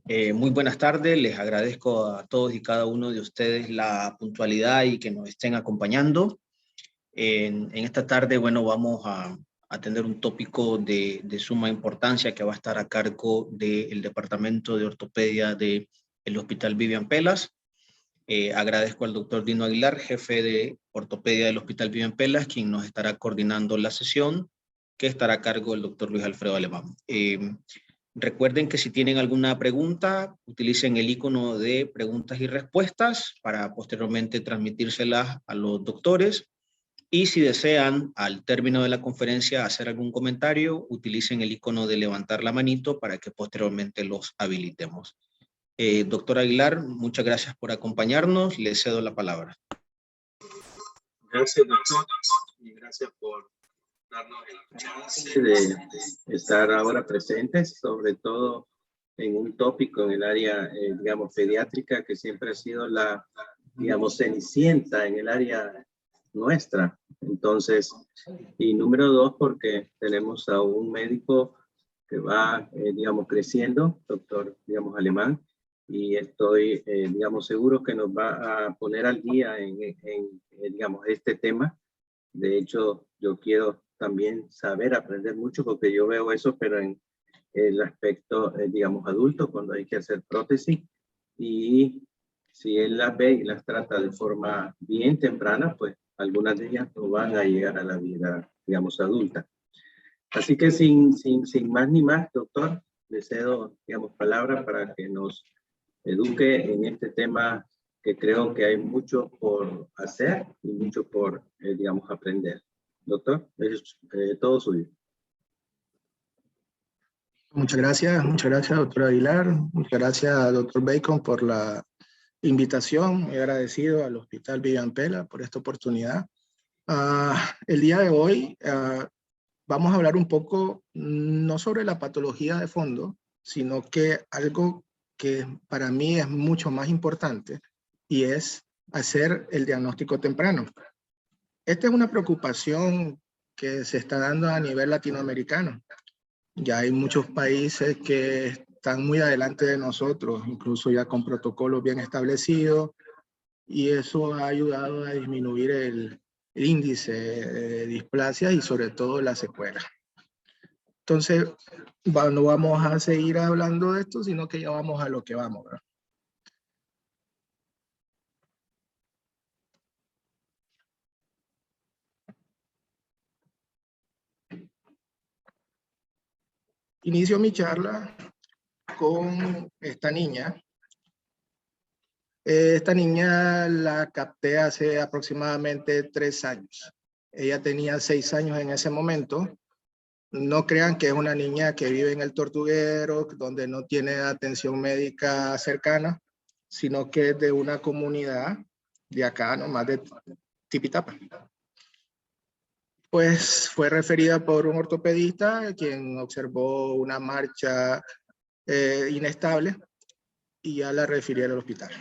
Muy buenas tardes, les agradezco a todos y cada uno de ustedes la puntualidad y que nos estén acompañando. En esta tarde, bueno, vamos a tener un tópico de suma importancia que va a estar a cargo del Departamento de Ortopedia del Hospital Vivian Pelas. Agradezco al doctor Dino Aguilar, jefe de Ortopedia del Hospital Vivian Pelas, quien nos estará coordinando la sesión, que estará a cargo del doctor Luis Alfredo Alemán. Recuerden que si tienen alguna pregunta, utilicen el icono de preguntas y respuestas para posteriormente transmitírselas a los doctores. Y si desean, al término de la conferencia, hacer algún comentario, utilicen el icono de levantar la manito para que posteriormente los habilitemos. Doctor Aguilar, muchas gracias por acompañarnos. Le cedo la palabra. Gracias, doctor. Y gracias por darnos el chance de estar ahora presentes, sobre todo en un tópico en el área, digamos, pediátrica, que siempre ha sido la, digamos, cenicienta en el área nuestra. Entonces, y número dos, porque tenemos a un médico que va, digamos, creciendo, doctor, digamos, Alemán, y estoy, digamos, seguro que nos va a poner al día en digamos, este tema. De hecho, yo quiero también saber, aprender mucho, porque yo veo eso, pero en el aspecto, digamos, adulto, cuando hay que hacer prótesis, y si él las ve y las trata de forma bien temprana, pues algunas de ellas no van a llegar a la vida, digamos, adulta. Así que sin más ni más, doctor, le cedo, digamos, palabra para que nos eduque en este tema que creo que hay mucho por hacer y mucho por, digamos, aprender. Doctor, es todo suyo. Muchas gracias, doctor Aguilar. Muchas gracias, doctor Bacon, por la invitación. Muy agradecido al Hospital Vivian Pelas por esta oportunidad. El día de hoy vamos a hablar un poco, no sobre la patología de fondo, sino que algo que para mí es mucho más importante, y es hacer el diagnóstico temprano. Esta es una preocupación que se está dando a nivel latinoamericano. Ya hay muchos países que están muy adelante de nosotros, incluso ya con protocolos bien establecidos, y eso ha ayudado a disminuir el índice de displasia y sobre todo las secuelas. Entonces, no vamos a seguir hablando de esto, sino que ya vamos a lo que vamos, ¿verdad? Inicio mi charla con esta niña. Esta niña la capté hace aproximadamente 3 años. Ella tenía 6 años en ese momento. No crean que es una niña que vive en el Tortuguero, donde no tiene atención médica cercana, sino que es de una comunidad de acá, nomás de Tipitapa. Pues fue referida por un ortopedista, quien observó una marcha inestable, y ya la refirió al hospital.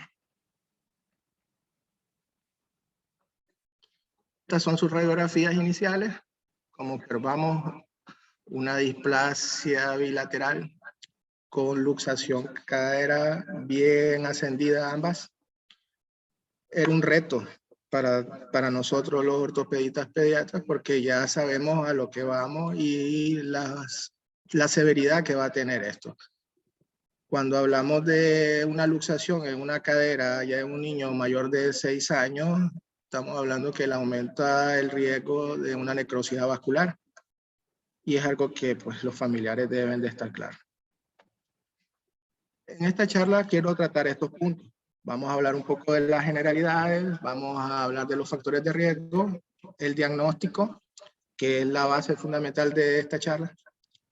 Estas son sus radiografías iniciales. Como observamos, una displasia bilateral con luxación cadera bien ascendida ambas. Era un reto para nosotros los ortopedistas pediatras, porque ya sabemos a lo que vamos y la severidad que va a tener esto. Cuando hablamos de una luxación en una cadera ya en un niño mayor de 6 años, estamos hablando que le aumenta el riesgo de una necrosis vascular. Y es algo que pues los familiares deben de estar claros. En esta charla quiero tratar estos puntos. Vamos a hablar un poco de las generalidades, vamos a hablar de los factores de riesgo, el diagnóstico, que es la base fundamental de esta charla.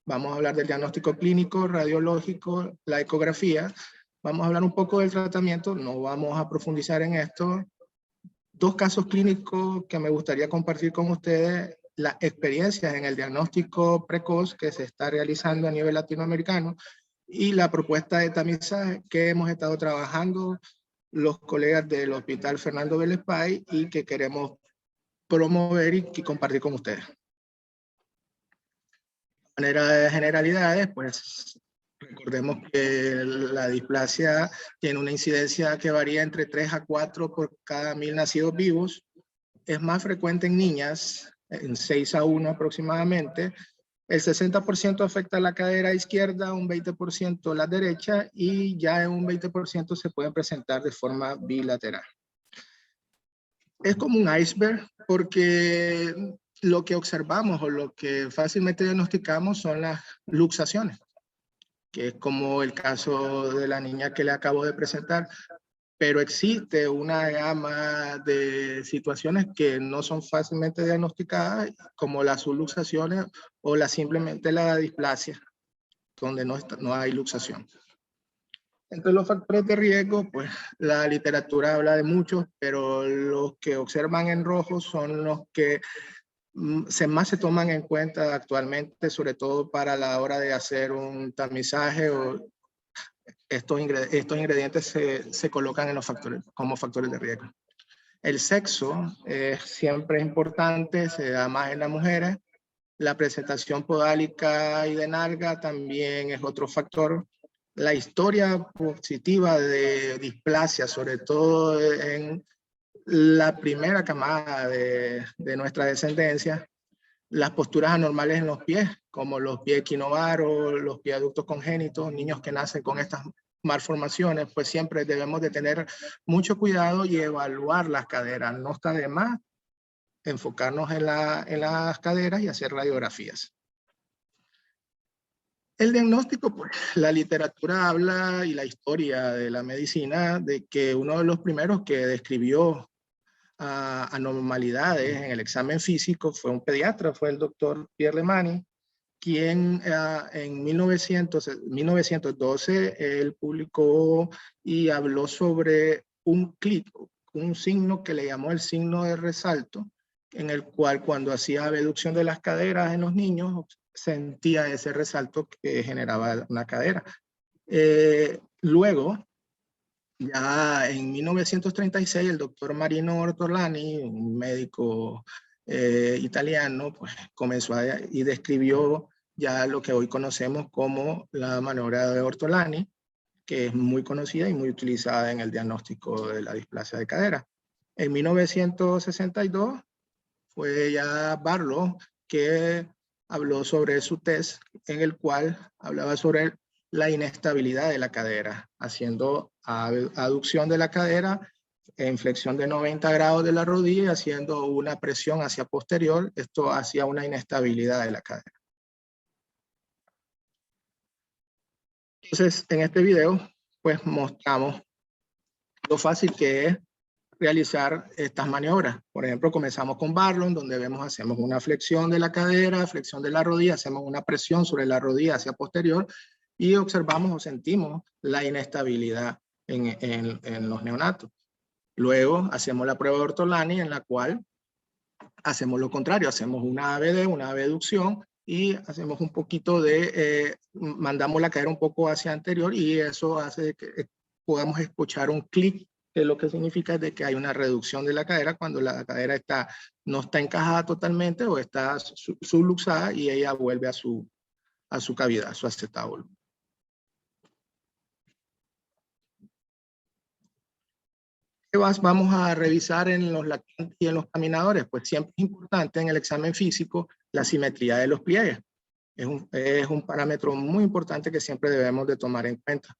Vamos a hablar del diagnóstico clínico, radiológico, la ecografía. Vamos a hablar un poco del tratamiento, no vamos a profundizar en esto. 2 casos clínicos que me gustaría compartir con ustedes, las experiencias en el diagnóstico precoz que se está realizando a nivel latinoamericano y la propuesta de tamizaje que hemos estado trabajando los colegas del Hospital Fernando Bellespay y que queremos promover y compartir con ustedes. De manera de generalidades, pues Recordemos que la displasia tiene una incidencia que varía entre 3 a 4 por cada 1000 nacidos vivos. Es más frecuente en niñas, en 6 a 1 aproximadamente. El 60% afecta la cadera izquierda, un 20% la derecha y ya en un 20% se pueden presentar de forma bilateral. Es como un iceberg porque lo que observamos o lo que fácilmente diagnosticamos son las luxaciones, que es como el caso de la niña que le acabo de presentar, pero existe una gama de situaciones que no son fácilmente diagnosticadas, como las subluxaciones o simplemente la displasia, donde no hay luxación. Entre los factores de riesgo, pues la literatura habla de muchos, pero los que observan en rojo son los que más se toman en cuenta actualmente, sobre todo para la hora de hacer un tamizaje o estos ingredientes se colocan en los factores, como factores de riesgo. El sexo siempre es importante, se da más en las mujeres. La presentación podálica y de nalga también es otro factor. La historia positiva de displasia, sobre todo en la primera camada de nuestra descendencia. Las posturas anormales en los pies, como los pies equinovaros, los pies adductos congénitos, niños que nacen con estas malformaciones, pues siempre debemos de tener mucho cuidado y evaluar las caderas. No está de más enfocarnos en las caderas y hacer radiografías. El diagnóstico, pues la literatura habla y la historia de la medicina de que uno de los primeros que describió anormalidades en el examen físico fue un pediatra, fue el doctor Pierre Lemani, quien en 1912 él publicó y habló sobre un signo que le llamó el signo de resalto, en el cual cuando hacía abducción de las caderas en los niños sentía ese resalto que generaba una cadera. Luego, ya en 1936, el doctor Marino Ortolani, un médico italiano, pues comenzó y describió ya lo que hoy conocemos como la maniobra de Ortolani, que es muy conocida y muy utilizada en el diagnóstico de la displasia de cadera. En 1962 fue ya Barlow que habló sobre su test, en el cual hablaba sobre la inestabilidad de la cadera, haciendo aducción de la cadera en flexión de 90 grados de la rodilla y haciendo una presión hacia posterior. Esto hacía una inestabilidad de la cadera. Entonces, en este video, pues mostramos lo fácil que es realizar estas maniobras. Por ejemplo, comenzamos con Barlow, donde hacemos una flexión de la cadera, flexión de la rodilla, hacemos una presión sobre la rodilla hacia posterior y observamos o sentimos la inestabilidad en los neonatos. Luego hacemos la prueba de Ortolani, en la cual hacemos lo contrario, hacemos una ABD, una abducción, y hacemos un poquito mandamos la cadera un poco hacia anterior y eso hace que podamos escuchar un clic, que lo que significa es de que hay una reducción de la cadera cuando la cadera no está encajada totalmente o está subluxada y ella vuelve a su cavidad, a su acetábulo. ¿Qué vamos a revisar en los lactantes y en los caminadores? Pues siempre es importante en el examen físico la simetría de los pliegues. Es un parámetro muy importante que siempre debemos de tomar en cuenta.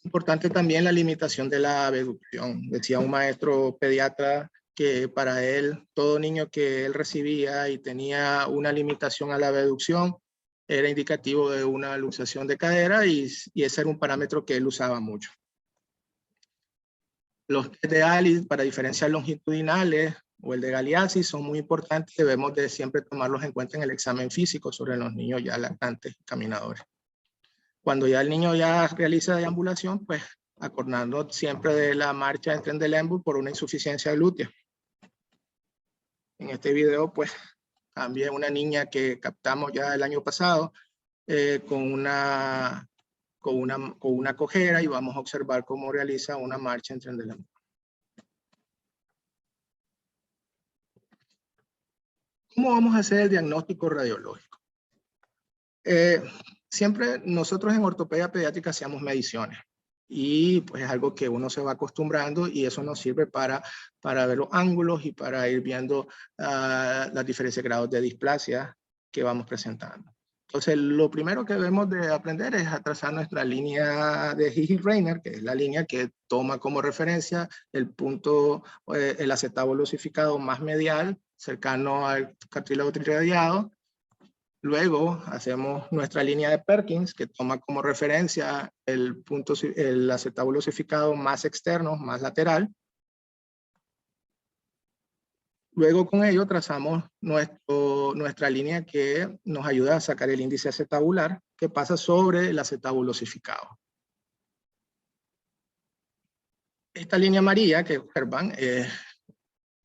Importante también la limitación de la abducción. Decía un maestro pediatra que para él, todo niño que él recibía y tenía una limitación a la abducción era indicativo de una luxación de cadera y ese era un parámetro que él usaba mucho. Los test de ALICE para diferenciar longitudinales o el de Galeazzi son muy importantes. Debemos de siempre tomarlos en cuenta en el examen físico sobre los niños ya lactantes y caminadores. Cuando ya el niño ya realiza deambulación, pues acordando siempre de la marcha en Trendelenburg por una insuficiencia glútea. En este video, pues también una niña que captamos ya el año pasado con una cojera y vamos a observar cómo realiza una marcha en Trendelenburg. ¿Cómo vamos a hacer el diagnóstico radiológico? siempre nosotros en ortopedia pediátrica hacíamos mediciones. Y pues es algo que uno se va acostumbrando y eso nos sirve para ver los ángulos y para ir viendo las diferentes grados de displasia que vamos presentando. Entonces, lo primero que debemos de aprender es a trazar nuestra línea de Higgs-Reiner, que es la línea que toma como referencia el punto, el acetábulo osificado más medial, cercano al cartílago triradiado. Luego hacemos nuestra línea de Perkins, que toma como referencia el acetábulo osificado más externo, más lateral. Luego con ello trazamos nuestra línea que nos ayuda a sacar el índice acetabular, que pasa sobre el acetábulo osificado. Esta línea amarilla que observan es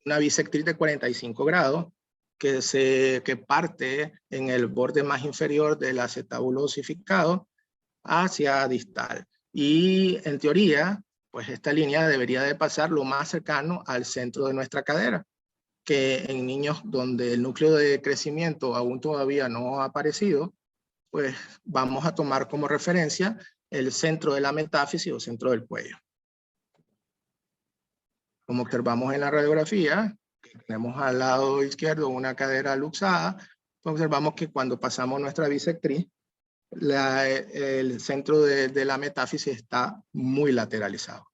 una bisectriz de 45 grados, que parte en el borde más inferior del acetábulo osificado hacia distal. Y en teoría, pues esta línea debería de pasar lo más cercano al centro de nuestra cadera, que en niños donde el núcleo de crecimiento aún todavía no ha aparecido, pues vamos a tomar como referencia el centro de la metáfisis o centro del cuello. Como observamos en la radiografía, tenemos al lado izquierdo una cadera luxada, observamos que cuando pasamos nuestra bisectriz, el centro de la metáfisis está muy lateralizado.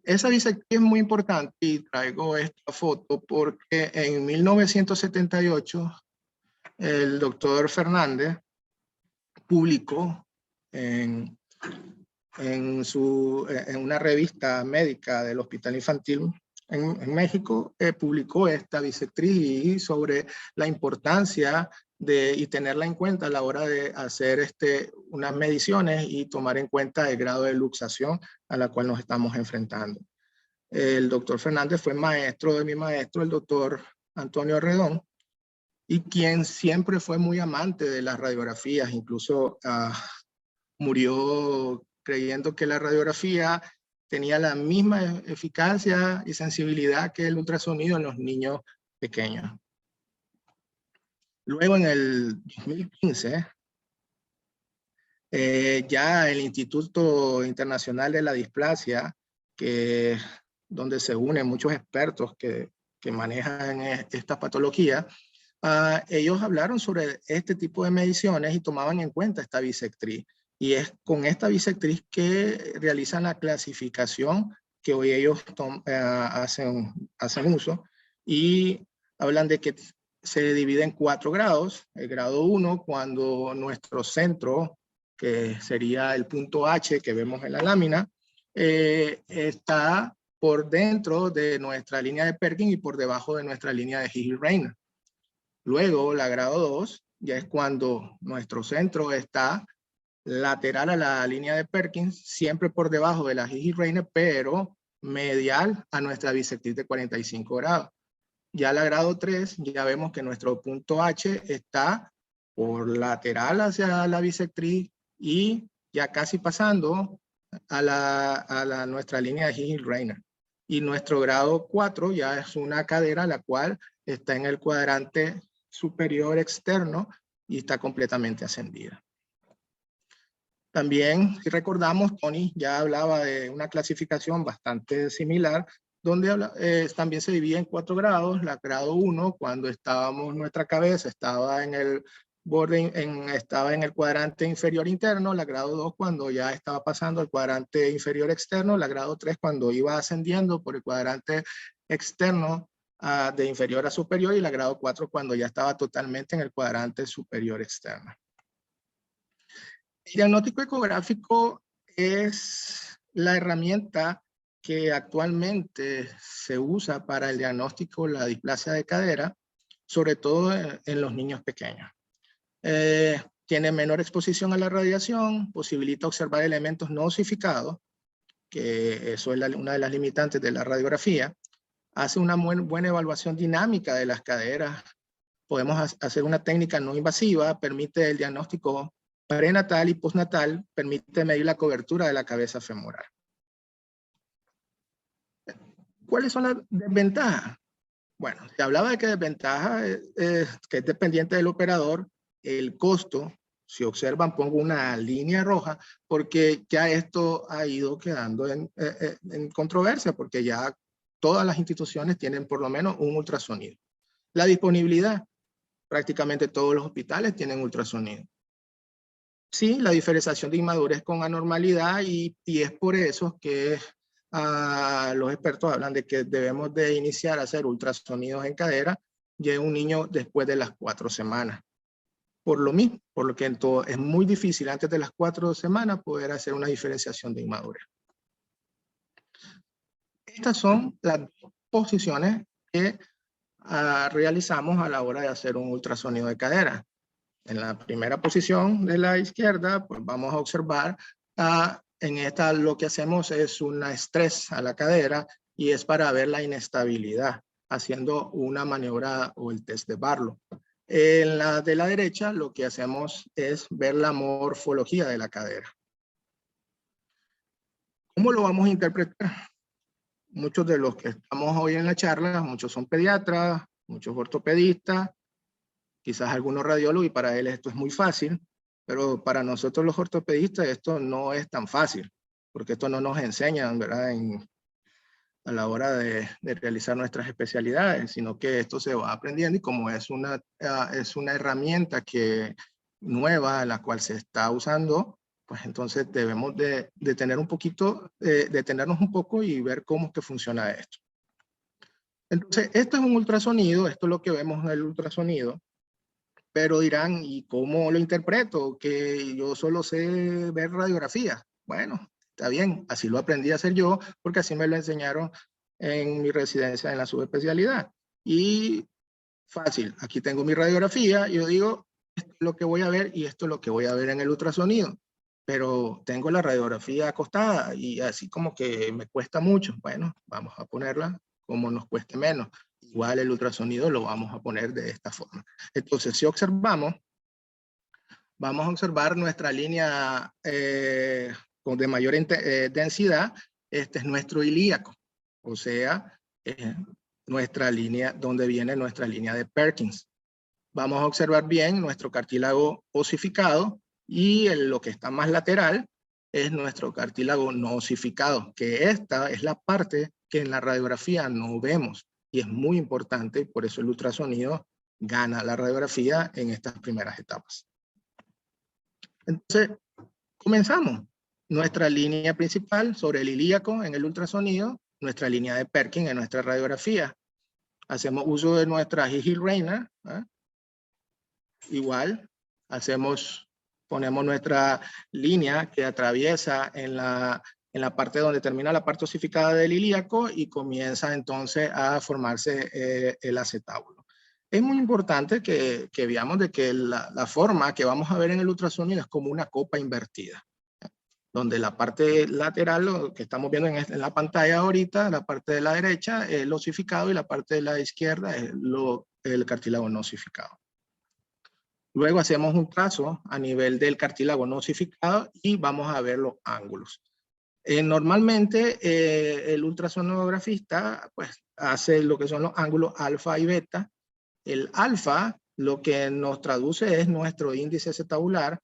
Esa bisectriz es muy importante y traigo esta foto porque en 1978 el doctor Fernández publicó en una revista médica del Hospital Infantil en México, publicó esta bisectriz sobre la importancia y tenerla en cuenta a la hora de hacer unas mediciones y tomar en cuenta el grado de luxación a la cual nos estamos enfrentando. El doctor Fernández fue maestro de mi maestro, el doctor Antonio Redón, y quien siempre fue muy amante de las radiografías, incluso murió creyendo que la radiografía tenía la misma eficacia y sensibilidad que el ultrasonido en los niños pequeños. Luego en el 2015, ya el Instituto Internacional de la Displasia, donde se unen muchos expertos que manejan esta patología, ellos hablaron sobre este tipo de mediciones y tomaban en cuenta esta bisectriz. Y es con esta bisectriz que realizan la clasificación que hoy ellos hacen uso, y hablan de que se divide en 4 grados. El grado 1, cuando nuestro centro, que sería el punto H que vemos en la lámina, está por dentro de nuestra línea de Perkins y por debajo de nuestra línea de Higgs-Reiner. Luego, la grado 2 ya es cuando nuestro centro está lateral a la línea de Perkins, siempre por debajo de la Higgs-Reiner, pero medial a nuestra bisectriz de 45 grados. Ya la grado 3, ya vemos que nuestro punto H está por lateral hacia la bisectriz y ya casi pasando a nuestra línea de Higgs-Reiner. Y nuestro grado 4 ya es una cadera la cual está en el cuadrante superior externo y está completamente ascendida. También, si recordamos, Tony ya hablaba de una clasificación bastante similar, donde también se divide en 4 grados. La grado 1, cuando nuestra cabeza estaba en el borde, estaba en el cuadrante inferior interno. La grado 2, cuando ya estaba pasando al cuadrante inferior externo. La grado 3, cuando iba ascendiendo por el cuadrante externo de inferior a superior. Y la grado 4, cuando ya estaba totalmente en el cuadrante superior externo. El diagnóstico ecográfico es la herramienta que actualmente se usa para el diagnóstico de la displasia de cadera, sobre todo en los niños pequeños. Tiene menor exposición a la radiación, posibilita observar elementos no osificados, que eso es una de las limitantes de la radiografía. Hace una buena evaluación dinámica de las caderas. Podemos hacer una técnica no invasiva, permite el diagnóstico prenatal y postnatal, permite medir la cobertura de la cabeza femoral. ¿Cuáles son las desventajas? Bueno, se hablaba de que desventaja que es dependiente del operador, el costo Si observan, pongo una línea roja porque ya esto ha ido quedando en controversia, porque ya todas las instituciones tienen por lo menos un ultrasonido. La disponibilidad, prácticamente todos los hospitales tienen ultrasonido. Sí, la diferenciación de inmadurez con anormalidad y es por eso que los expertos hablan de que debemos de iniciar a hacer ultrasonidos en cadera ya en un niño después de las 4 semanas. Por lo mismo, por lo que es muy difícil antes de las 4 semanas poder hacer una diferenciación de inmadurez. Estas son las posiciones que realizamos a la hora de hacer un ultrasonido de cadera. En la primera posición de la izquierda, pues vamos a observar, en esta lo que hacemos es un estrés a la cadera y es para ver la inestabilidad, haciendo una maniobra o el test de Barlow. En la de la derecha, lo que hacemos es ver la morfología de la cadera. ¿Cómo lo vamos a interpretar? Muchos de los que estamos hoy en la charla, muchos son pediatras, muchos ortopedistas, quizás algunos radiólogos, y para él esto es muy fácil, pero para nosotros los ortopedistas esto no es tan fácil, porque esto no nos enseñan, ¿verdad?, a la hora de realizar nuestras especialidades, sino que esto se va aprendiendo, y como es una herramienta nueva, la cual se está usando, pues entonces debemos de tener un poquito, detenernos un poco y ver cómo es que funciona esto. Entonces, esto es un ultrasonido, esto es lo que vemos en el ultrasonido, pero dirán, ¿y cómo lo interpreto? Que yo solo sé ver radiografías. Bueno, está bien, así lo aprendí a hacer yo, porque así me lo enseñaron en mi residencia en la subespecialidad. Y fácil, aquí tengo mi radiografía, y yo digo, esto es lo que voy a ver y esto es lo que voy a ver en el ultrasonido. Pero tengo la radiografía acostada y así como que me cuesta mucho. Bueno, vamos a ponerla como nos cueste menos. Igual el ultrasonido lo vamos a poner de esta forma. Entonces, si observamos, vamos a observar nuestra línea de mayor densidad. Este es nuestro ilíaco, o sea, nuestra línea, donde viene nuestra línea de Perkins. Vamos a observar bien nuestro cartílago osificado, y lo que está más lateral es nuestro cartílago no osificado, que esta es la parte que en la radiografía no vemos, y es muy importante, y por eso el ultrasonido gana la radiografía en estas primeras etapas. Entonces, comenzamos. Nuestra línea principal sobre el ilíaco en el ultrasonido, nuestra línea de Perkins en nuestra radiografía. Hacemos uso de nuestra Hill-Reiner, igual, ponemos nuestra línea que atraviesa en la parte donde termina la parte osificada del ilíaco y comienza entonces a formarse el acetábulo. Es muy importante que veamos de que la forma que vamos a ver en el ultrasonido es como una copa invertida, donde la parte lateral, lo que estamos viendo en la pantalla ahorita, la parte de la derecha es el osificado y la parte de la izquierda es el cartílago no osificado. Luego hacemos un trazo a nivel del cartílago no osificado y vamos a ver los ángulos. Normalmente el ultrasonografista pues, hace lo que son los ángulos alfa y beta. El alfa lo que nos traduce es nuestro índice acetabular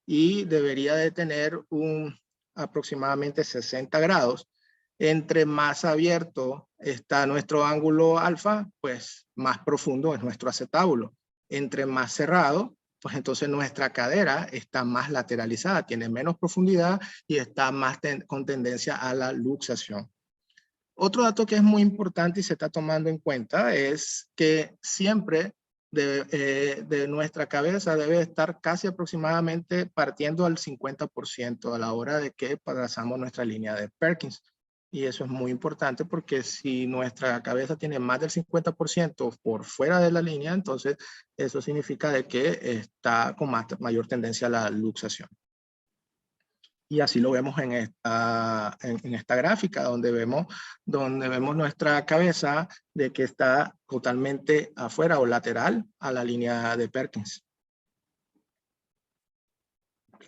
y debería de tener aproximadamente 60 grados. Entre más abierto está nuestro ángulo alfa, pues más profundo es nuestro acetábulo. Entre más cerrado, pues entonces nuestra cadera está más lateralizada, tiene menos profundidad y está más con tendencia a la luxación. Otro dato que es muy importante y se está tomando en cuenta es que siempre de nuestra cabeza debe estar casi aproximadamente partiendo al 50% a la hora de que trazamos nuestra línea de Perkins. Y eso es muy importante porque si nuestra cabeza tiene más del 50% por fuera de la línea, entonces eso significa de que está con mayor tendencia a la luxación. Y así lo vemos en esta gráfica, donde vemos nuestra cabeza de que está totalmente afuera o lateral a la línea de Perkins.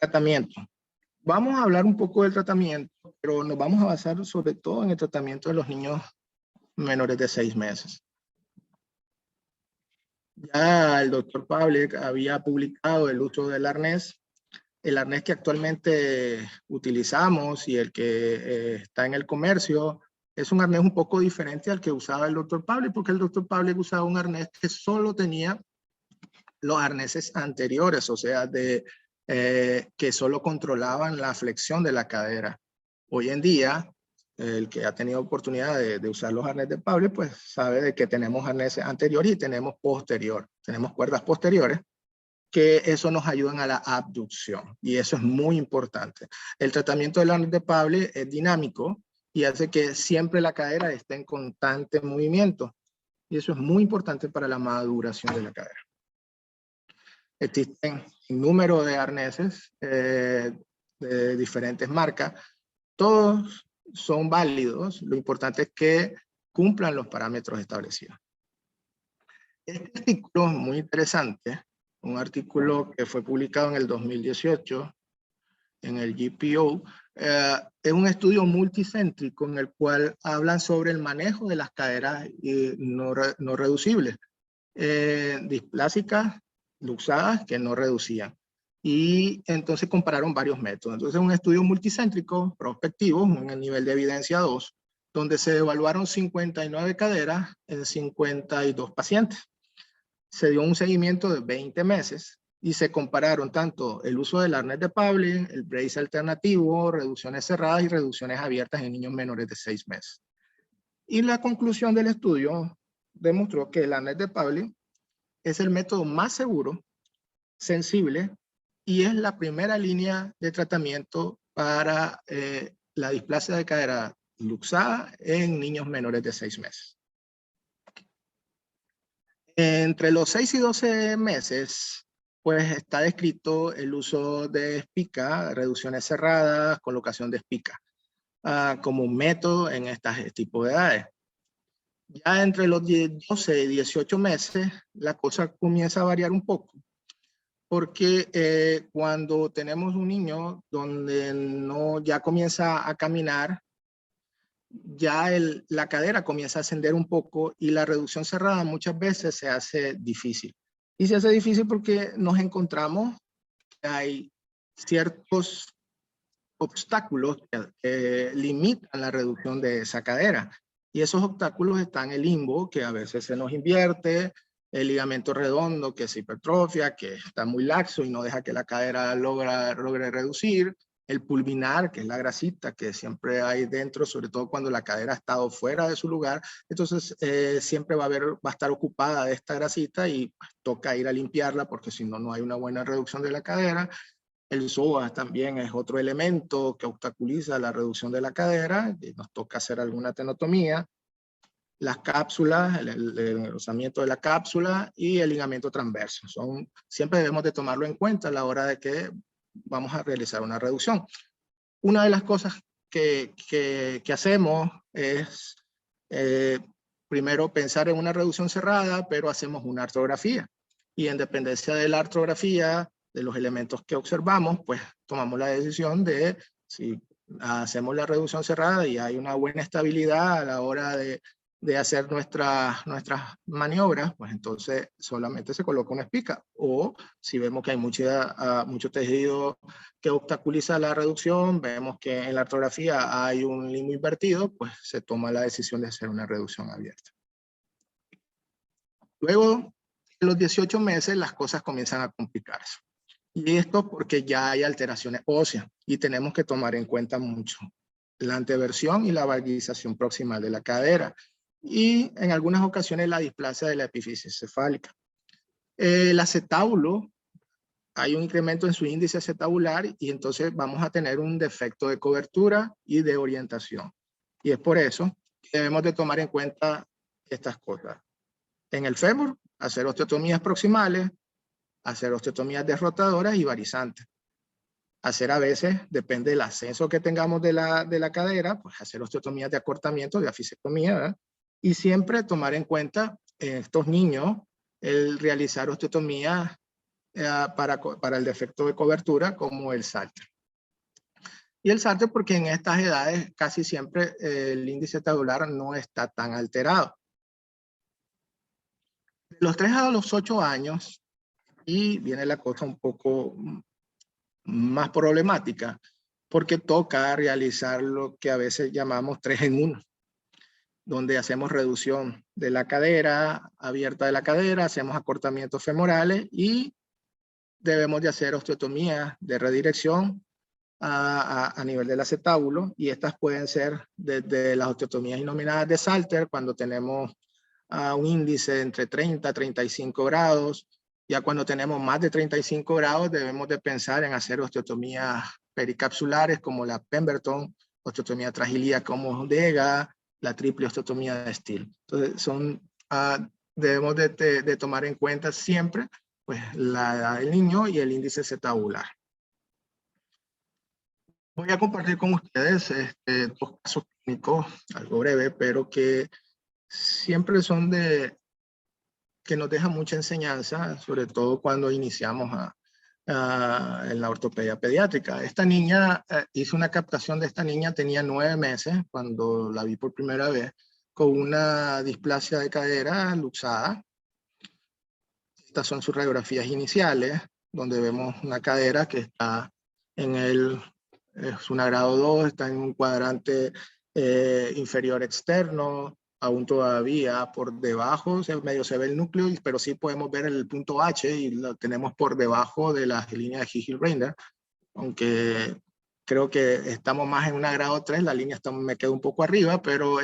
Tratamiento. Vamos a hablar un poco del tratamiento, pero nos vamos a basar sobre todo en el tratamiento de los niños menores de 6 meses. Ya el doctor Pavlik había publicado el uso del arnés. El arnés que actualmente utilizamos y el que está en el comercio es un arnés un poco diferente al que usaba el doctor Pavlik, porque el doctor Pavlik usaba un arnés que solo tenía los arneses anteriores, o sea, que solo controlaban la flexión de la cadera. Hoy en día, el que ha tenido oportunidad de usar los arneses de Pavlik, pues sabe de que tenemos arneses anteriores y tenemos posterior. Tenemos cuerdas posteriores que eso nos ayudan a la abducción y eso es muy importante. El tratamiento del arnés de Pavlik es dinámico y hace que siempre la cadera esté en constante movimiento y eso es muy importante para la maduración de la cadera. Existen un número de arneses de diferentes marcas. Todos son válidos. Lo importante es que cumplan los parámetros establecidos. Este artículo es muy interesante. Un artículo que fue publicado en el 2018 en el GPO. Es un estudio multicéntrico en el cual hablan sobre el manejo de las caderas no reducibles. Displásicas, luxadas, que no reducían. Y entonces compararon varios métodos. Entonces un estudio multicéntrico, prospectivo, en el nivel de evidencia 2, donde se evaluaron 59 caderas en 52 pacientes. Se dio un seguimiento de 20 meses y se compararon tanto el uso del arnés de Pavlik, el brace alternativo, reducciones cerradas y reducciones abiertas en niños menores de 6 meses. Y la conclusión del estudio demostró que el arnés de Pavlik es el método más seguro, sensible y es la primera línea de tratamiento para la displasia de cadera luxada en niños menores de 6 meses. Entre los 6 y 12 meses, pues está descrito el uso de espica, reducciones cerradas, colocación de espica, como un método en este tipo de edades. Ya entre los 12 y 18 meses, la cosa comienza a variar un poco, porque cuando tenemos un niño donde ya comienza a caminar, ya la cadera comienza a ascender un poco y la reducción cerrada muchas veces se hace difícil. Y se hace difícil porque nos encontramos que hay ciertos obstáculos que limitan la reducción de esa cadera. Y esos obstáculos están el limbo, que a veces se nos invierte, el ligamento redondo, que se hipertrofia, que está muy laxo y no deja que la cadera logre reducir, el pulvinar, que es la grasita que siempre hay dentro, sobre todo cuando la cadera ha estado fuera de su lugar, entonces siempre va a estar ocupada de esta grasita y pues, toca ir a limpiarla porque si no, no hay una buena reducción de la cadera. El psoas también es otro elemento que obstaculiza la reducción de la cadera, y nos toca hacer alguna tenotomía. Las cápsulas, el engrosamiento de la cápsula y el ligamento transverso. Siempre debemos de tomarlo en cuenta a la hora de que vamos a realizar una reducción. Una de las cosas que hacemos es primero pensar en una reducción cerrada, pero hacemos una artrografía. Y en dependencia de la artrografía, de los elementos que observamos, pues tomamos la decisión de si hacemos la reducción cerrada y hay una buena estabilidad a la hora de hacer nuestras maniobras, pues entonces solamente se coloca una espica. O si vemos que hay mucho tejido que obstaculiza la reducción, vemos que en la artrografía hay un limbo invertido, pues se toma la decisión de hacer una reducción abierta. Luego, en los 18 meses, las cosas comienzan a complicarse. Y esto porque ya hay alteraciones óseas y tenemos que tomar en cuenta mucho la anteversión y la valgización proximal de la cadera y en algunas ocasiones la displasia de la epífisis cefálica. El acetábulo, hay un incremento en su índice acetabular y entonces vamos a tener un defecto de cobertura y de orientación. Y es por eso que debemos de tomar en cuenta estas cosas. En el fémur, hacer osteotomías proximales, hacer osteotomías desrotadoras y varizantes. Hacer a veces, depende del ascenso que tengamos de la cadera, pues hacer osteotomías de acortamiento, de afisectomía, ¿verdad? Y siempre tomar en cuenta en estos niños el realizar osteotomías para el defecto de cobertura como el Salter. Y el Salter porque en estas edades casi siempre el índice tabular no está tan alterado. De los 3 a los 8 años, y viene la cosa un poco más problemática, porque toca realizar lo que a veces llamamos 3 en 1, donde hacemos reducción de la cadera, abierta de la cadera, hacemos acortamientos femorales y debemos de hacer osteotomía de redirección a nivel del acetábulo, y estas pueden ser desde las osteotomías inominadas de Salter, cuando tenemos un índice entre 30 a 35 grados. Ya cuando tenemos más de 35 grados debemos de pensar en hacer osteotomías pericapsulares como la Pemberton, osteotomía tragilía como Dega, la triple osteotomía de Steele. Entonces debemos de tomar en cuenta siempre pues, la edad del niño y el índice acetabular. Voy a compartir con ustedes 2 casos clínicos, algo breve, pero que siempre son que nos dejan mucha enseñanza, sobre todo cuando iniciamos en la ortopedia pediátrica. Esta niña, hice una captación de esta niña, tenía 9 meses cuando la vi por primera vez, con una displasia de cadera luxada. Estas son sus radiografías iniciales, donde vemos una cadera que está es una grado 2, está en un cuadrante inferior externo, aún todavía por debajo, medio se ve el núcleo, pero sí podemos ver el punto H y lo tenemos por debajo de la línea de Higel-Reiner, aunque creo que estamos más en una grado 3, la línea me queda un poco arriba, pero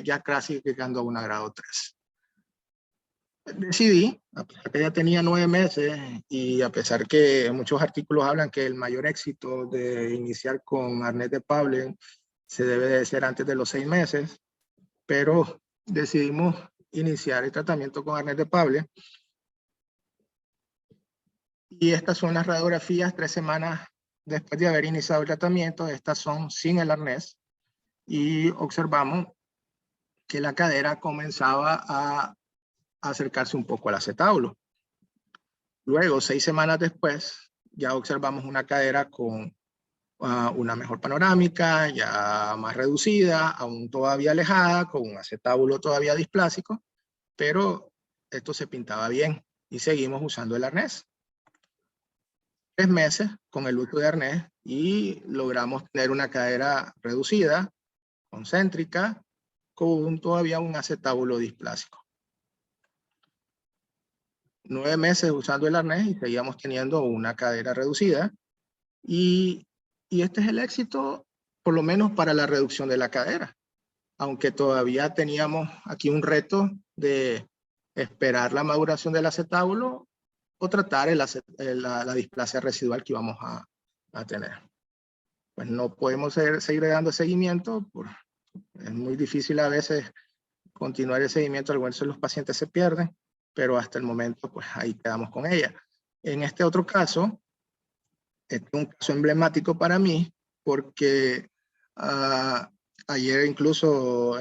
ya casi llegando a una grado 3. Decidí, a pesar que ya tenía 9 meses y a pesar que muchos artículos hablan que el mayor éxito de iniciar con arnés de Pavlen se debe de hacer antes de los 6 meses, pero decidimos iniciar el tratamiento con arnés de Pavlen. Y estas son las radiografías 3 semanas después de haber iniciado el tratamiento. Estas son sin el arnés y observamos que la cadera comenzaba a acercarse un poco al acetábulo. Luego, 6 semanas después, ya observamos una cadera con una mejor panorámica, ya más reducida, aún todavía alejada, con un acetábulo todavía displásico, pero esto se pintaba bien y seguimos usando el arnés. 3 meses con el uso de arnés y logramos tener una cadera reducida, concéntrica, con todavía un acetábulo displásico. 9 meses usando el arnés y seguíamos teniendo una cadera reducida. Y este es el éxito, por lo menos para la reducción de la cadera. Aunque todavía teníamos aquí un reto de esperar la maduración del acetábulo o tratar la displasia residual que íbamos a tener. Pues no podemos seguir dando seguimiento. Es muy difícil a veces continuar el seguimiento, algunos de los pacientes se pierden, pero hasta el momento pues ahí quedamos con ella. En este otro caso, este es un caso emblemático para mí porque ayer incluso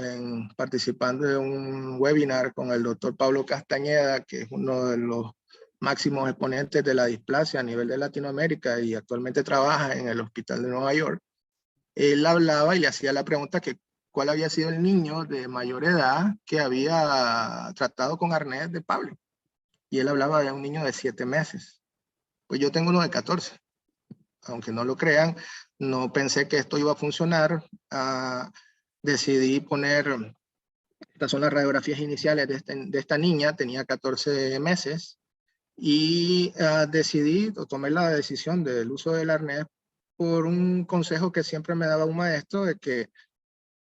participando en un webinar con el doctor Pablo Castañeda, que es uno de los máximos exponentes de la displasia a nivel de Latinoamérica y actualmente trabaja en el Hospital de Nueva York, él hablaba y le hacía la pregunta que cuál había sido el niño de mayor edad que había tratado con arnés de Pavlen. Y él hablaba de un niño de 7 meses. Pues yo tengo uno de 14. Aunque no lo crean, no pensé que esto iba a funcionar. Decidí poner, estas son las radiografías iniciales de esta niña, tenía 14 meses, y tomé la decisión del uso del arnés por un consejo que siempre me daba un maestro de que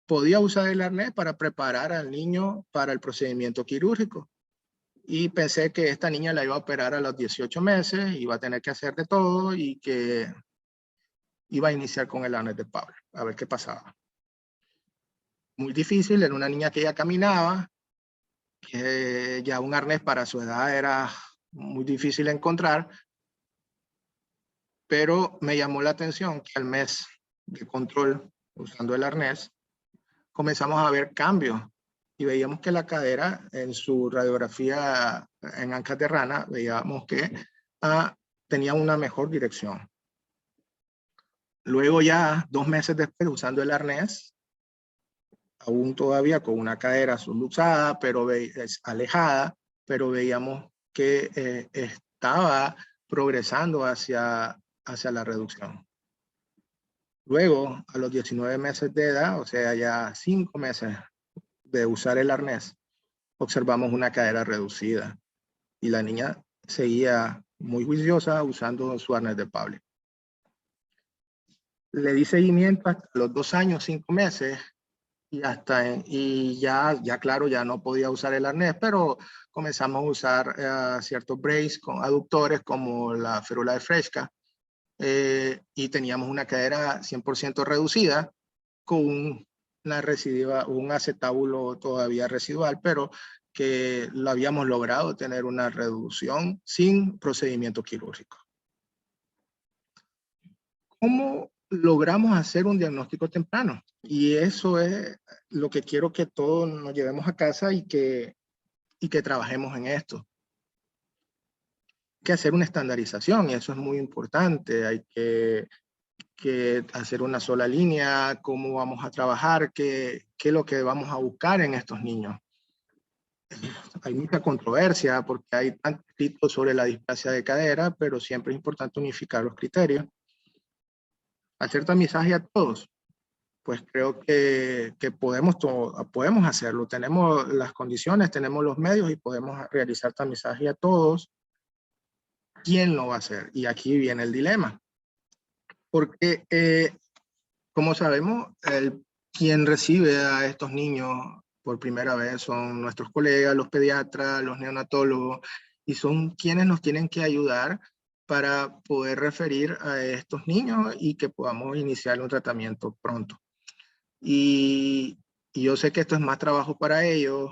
podía usar el arnés para preparar al niño para el procedimiento quirúrgico. Y pensé que esta niña la iba a operar a los 18 meses, iba a tener que hacer de todo y que iba a iniciar con el arnés de Pavlen, a ver qué pasaba. Muy difícil, era una niña que ya caminaba, que ya un arnés para su edad era muy difícil de encontrar, pero me llamó la atención que al mes de control, usando el arnés, comenzamos a ver cambios y veíamos que la cadera en su radiografía en ancas de rana, veíamos que tenía una mejor dirección. Luego ya 2 meses después usando el arnés, aún todavía con una cadera subluxada, pero alejada, pero veíamos que estaba progresando hacia la reducción. Luego, a los 19 meses de edad, o sea, ya 5 meses de usar el arnés, observamos una cadera reducida y la niña seguía muy juiciosa usando su arnés de Pavlik. Le di seguimiento hasta los 2 años, 5 meses y ya claro, ya no podía usar el arnés, pero comenzamos a usar ciertos braces con aductores como la férula de Fresca y teníamos una cadera 100% reducida con un acetábulo todavía residual, pero que lo habíamos logrado tener una reducción sin procedimiento quirúrgico. ¿Cómo logramos hacer un diagnóstico temprano? Y eso es lo que quiero que todos nos llevemos a casa y que trabajemos en esto. Hay que hacer una estandarización y eso es muy importante. Hay que hacer una sola línea, cómo vamos a trabajar, qué es lo que vamos a buscar en estos niños. Hay mucha controversia porque hay tantos escritos sobre la displasia de cadera, pero siempre es importante unificar los criterios. Hacer tamizaje a todos, pues creo que podemos hacerlo. Tenemos las condiciones, tenemos los medios y podemos realizar tamizaje a todos. ¿Quién lo va a hacer? Y aquí viene el dilema. Porque, como sabemos, quien recibe a estos niños por primera vez son nuestros colegas, los pediatras, los neonatólogos, y son quienes nos tienen que ayudar para poder referir a estos niños y que podamos iniciar un tratamiento pronto. Y yo sé que esto es más trabajo para ellos,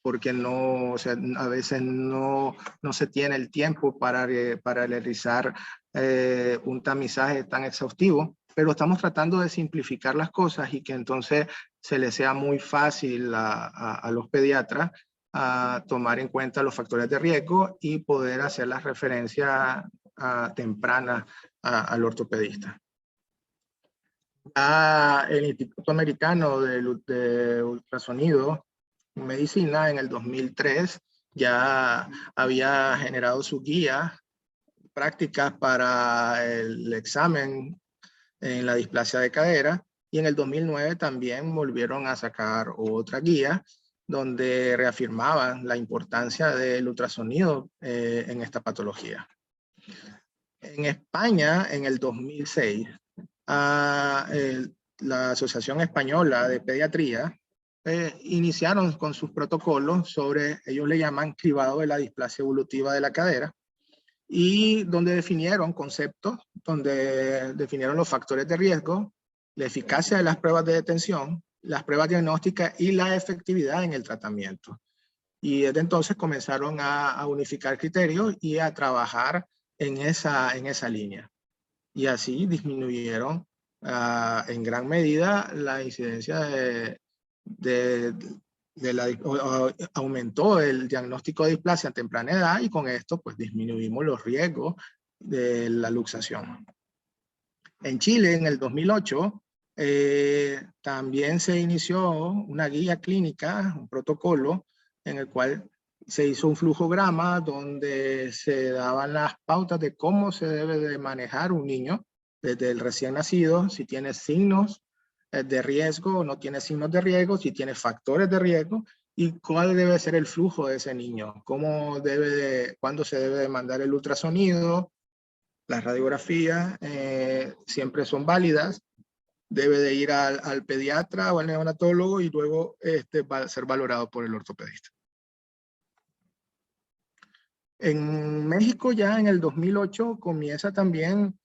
porque no, o sea, a veces no se tiene el tiempo para realizar un tamizaje tan exhaustivo, pero estamos tratando de simplificar las cosas y que entonces se les sea muy fácil a los pediatras a tomar en cuenta los factores de riesgo y poder hacer las referencias tempranas al ortopedista. El Instituto Americano de Ultrasonido Medicina en el 2003 ya había generado su guía prácticas para el examen en la displasia de cadera y en el 2009 también volvieron a sacar otra guía donde reafirmaban la importancia del ultrasonido en esta patología. En España, en el 2006, la Asociación Española de Pediatría iniciaron con sus protocolos sobre, ellos le llaman cribado de la displasia evolutiva de la cadera, y donde definieron conceptos, donde definieron los factores de riesgo, la eficacia de las pruebas de detención, las pruebas diagnósticas y la efectividad en el tratamiento. Y desde entonces comenzaron a unificar criterios y a trabajar en esa línea. Y así disminuyeron en gran medida la incidencia aumentó el diagnóstico de displasia a temprana edad y con esto pues disminuimos los riesgos de la luxación. En Chile, en el 2008, también se inició una guía clínica, un protocolo, en el cual se hizo un flujograma donde se daban las pautas de cómo se debe de manejar un niño desde el recién nacido, si tiene signos de riesgo o no tiene signos de riesgo, si tiene factores de riesgo y cuál debe ser el flujo de ese niño, cuándo se debe de mandar el ultrasonido, las radiografías siempre son válidas, debe de ir al pediatra o al neonatólogo y luego va a ser valorado por el ortopedista. En México ya en el 2008 comienza también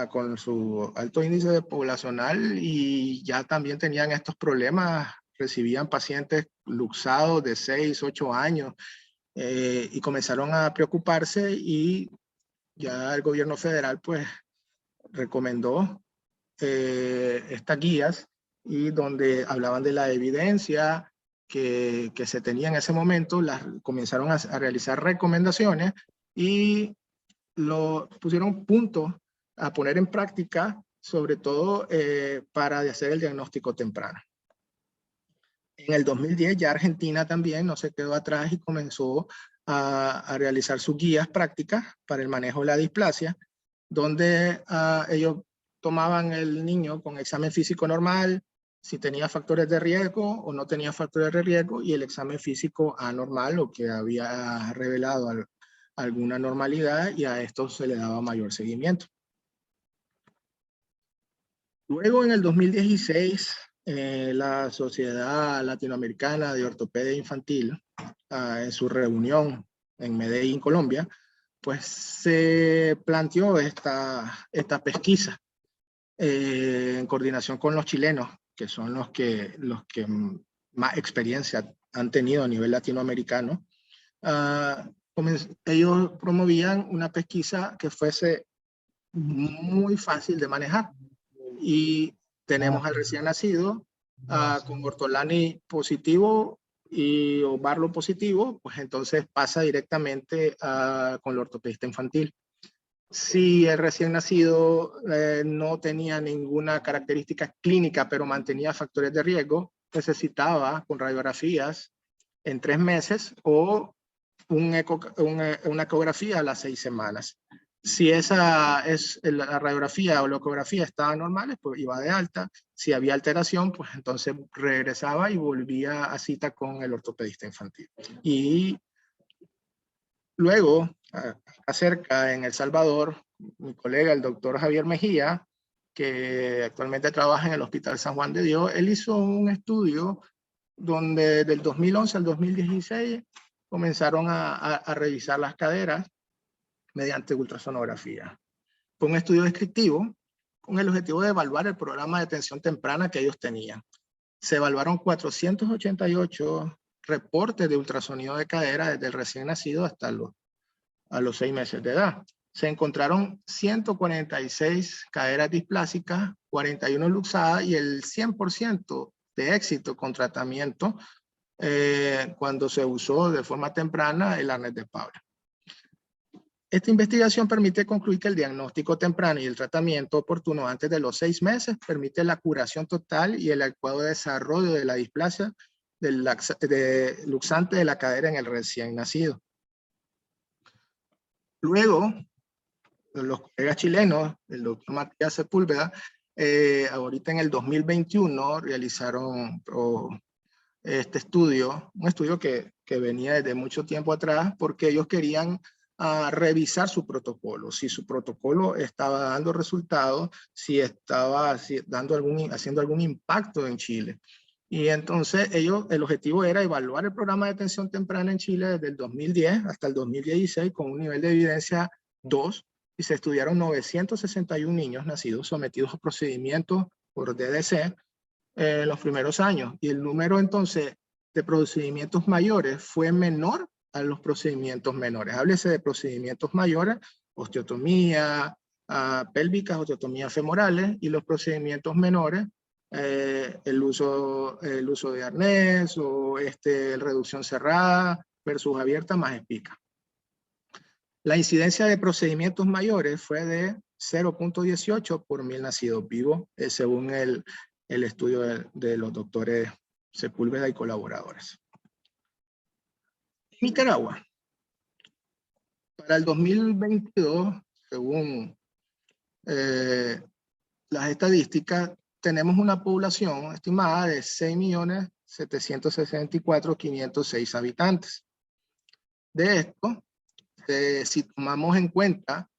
con su alto índice poblacional y ya también tenían estos problemas, recibían pacientes luxados de 6, 8 años y comenzaron a preocuparse y ya el gobierno federal pues recomendó estas guías y donde hablaban de la evidencia que se tenía en ese momento, comenzaron a realizar recomendaciones y pusieron puntos a poner en práctica, sobre todo para hacer el diagnóstico temprano. En el 2010 ya Argentina también no se quedó atrás y comenzó a realizar sus guías prácticas para el manejo de la displasia, donde ellos tomaban el niño con examen físico normal, si tenía factores de riesgo o no tenía factores de riesgo, y el examen físico anormal, o que había revelado alguna normalidad, y a esto se le daba mayor seguimiento. Luego, en el 2016, la Sociedad Latinoamericana de Ortopedia Infantil, en su reunión en Medellín, Colombia, pues se planteó esta pesquisa en coordinación con los chilenos, que son los que más experiencia han tenido a nivel latinoamericano. Ellos promovían una pesquisa que fuese muy fácil de manejar. Y tenemos al recién nacido con ortolani positivo y o Barlow positivo, pues entonces pasa directamente con el ortopedista infantil. Si el recién nacido no tenía ninguna característica clínica, pero mantenía factores de riesgo, necesitaba con radiografías en 3 meses o una ecografía a las 6 semanas. Si esa es la radiografía o la ecografía estaban normales, pues iba de alta. Si había alteración, pues entonces regresaba y volvía a cita con el ortopedista infantil. Y luego, acerca en El Salvador, mi colega, el doctor Javier Mejía, que actualmente trabaja en el Hospital San Juan de Dios, él hizo un estudio donde del 2011 al 2016 comenzaron a revisar las caderas mediante ultrasonografía. Fue un estudio descriptivo con el objetivo de evaluar el programa de atención temprana que ellos tenían. Se evaluaron 488 reportes de ultrasonido de cadera desde el recién nacido hasta a los 6 meses de edad. Se encontraron 146 caderas displásicas, 41 luxadas y el 100% de éxito con tratamiento cuando se usó de forma temprana el arnés de Paula. Esta investigación permite concluir que el diagnóstico temprano y el tratamiento oportuno antes de los 6 meses permite la curación total y el adecuado desarrollo de la displasia luxante de la cadera en el recién nacido. Luego, los colegas chilenos, el doctor Matías Sepúlveda, ahorita en el 2021 realizaron este estudio, un estudio que venía desde mucho tiempo atrás, porque ellos querían revisar su protocolo, si su protocolo estaba dando resultados, si estaba haciendo algún impacto en Chile. Y entonces el objetivo era evaluar el programa de atención temprana en Chile desde el 2010 hasta el 2016 con un nivel de evidencia 2, y se estudiaron 961 niños nacidos sometidos a procedimientos por DDC en los primeros años. Y el número entonces de procedimientos mayores fue menor a los procedimientos menores. Háblese de procedimientos mayores, osteotomía pélvicas, osteotomías femorales, y los procedimientos menores, el uso de arnés o reducción cerrada versus abierta más espica. La incidencia de procedimientos mayores fue de 0.18 por 1000 nacidos vivos, según el estudio de los doctores Sepúlveda y colaboradores. Nicaragua. Para el 2022, según las estadísticas, tenemos una población estimada de 6.764.506 habitantes. De esto, si tomamos en cuenta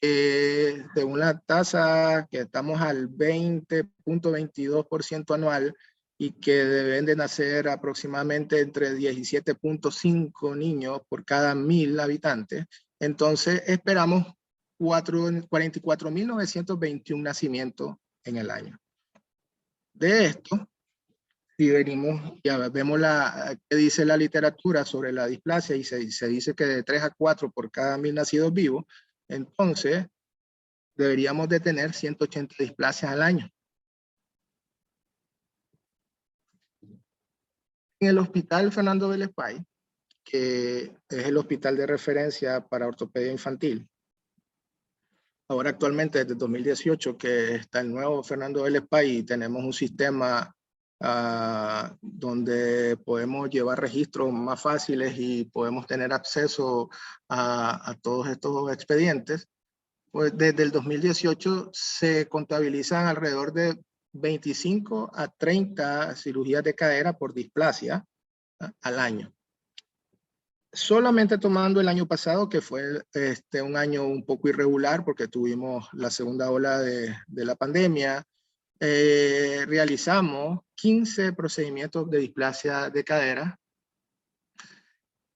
de una tasa que estamos al 20.22% anual y que deben de nacer aproximadamente entre 17.5 niños por cada 1000 habitantes, entonces esperamos 44.921 nacimientos en el año. De esto, si venimos, ya vemos qué dice la literatura sobre la displasia, y se dice que de 3 a 4 por cada 1000 nacidos vivos, entonces deberíamos de tener 180 displasias al año. En el Hospital Fernando Vélez Pay, que es el hospital de referencia para ortopedia infantil, ahora actualmente desde 2018 que está el nuevo Fernando Vélez Pay y tenemos un sistema donde podemos llevar registros más fáciles y podemos tener acceso a todos estos expedientes. Pues desde el 2018 se contabilizan alrededor de 25 a 30 cirugías de cadera por displasia al año. Solamente tomando el año pasado, que fue un año un poco irregular porque tuvimos la segunda ola de la pandemia, realizamos 15 procedimientos de displasia de cadera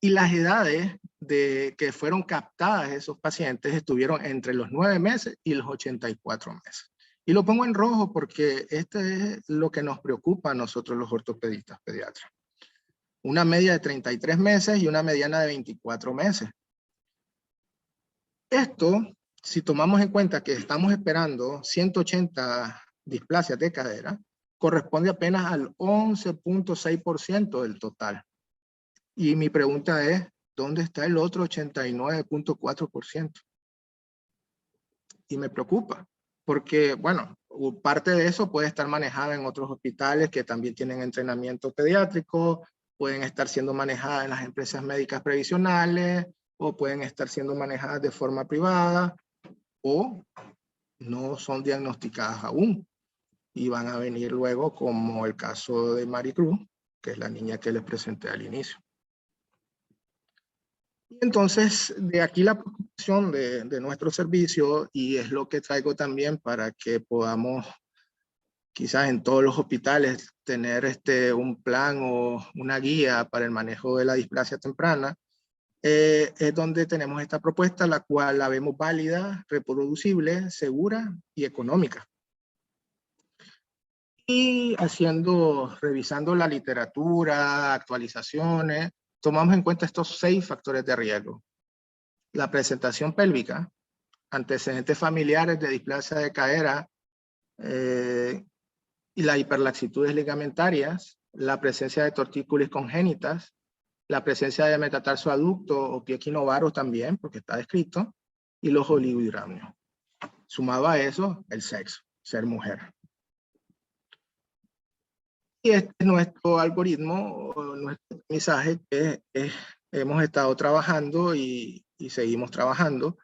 y las edades que fueron captadas esos pacientes estuvieron entre los 9 meses y los 84 meses. Y lo pongo en rojo porque este es lo que nos preocupa a nosotros los ortopedistas pediatras. Una media de 33 meses y una mediana de 24 meses. Esto, si tomamos en cuenta que estamos esperando 180 displasias de cadera, corresponde apenas al 11.6% del total. Y mi pregunta es, ¿dónde está el otro 89.4%? Y me preocupa, porque, bueno, parte de eso puede estar manejada en otros hospitales que también tienen entrenamiento pediátrico, pueden estar siendo manejadas en las empresas médicas previsionales, o pueden estar siendo manejadas de forma privada, o no son diagnosticadas aún. Y van a venir luego, como el caso de Maricruz, que es la niña que les presenté al inicio. Y entonces, de aquí la preocupación de nuestro servicio, y es lo que traigo también para que podamos, quizás en todos los hospitales, tener un plan o una guía para el manejo de la displasia temprana, es donde tenemos esta propuesta, la cual la vemos válida, reproducible, segura y económica. Y revisando la literatura, actualizaciones, tomamos en cuenta estos 6 factores de riesgo. La presentación pélvica, antecedentes familiares de displasia de cadera y las hiperlaxitudes ligamentarias, la presencia de tortícolis congénitas, la presencia de metatarso aducto o pie equinovaro también, porque está descrito, y los oligohidramnios. Sumado a eso, el sexo, ser mujer. Y este es nuestro algoritmo, nuestro mensaje que hemos estado trabajando y seguimos trabajando,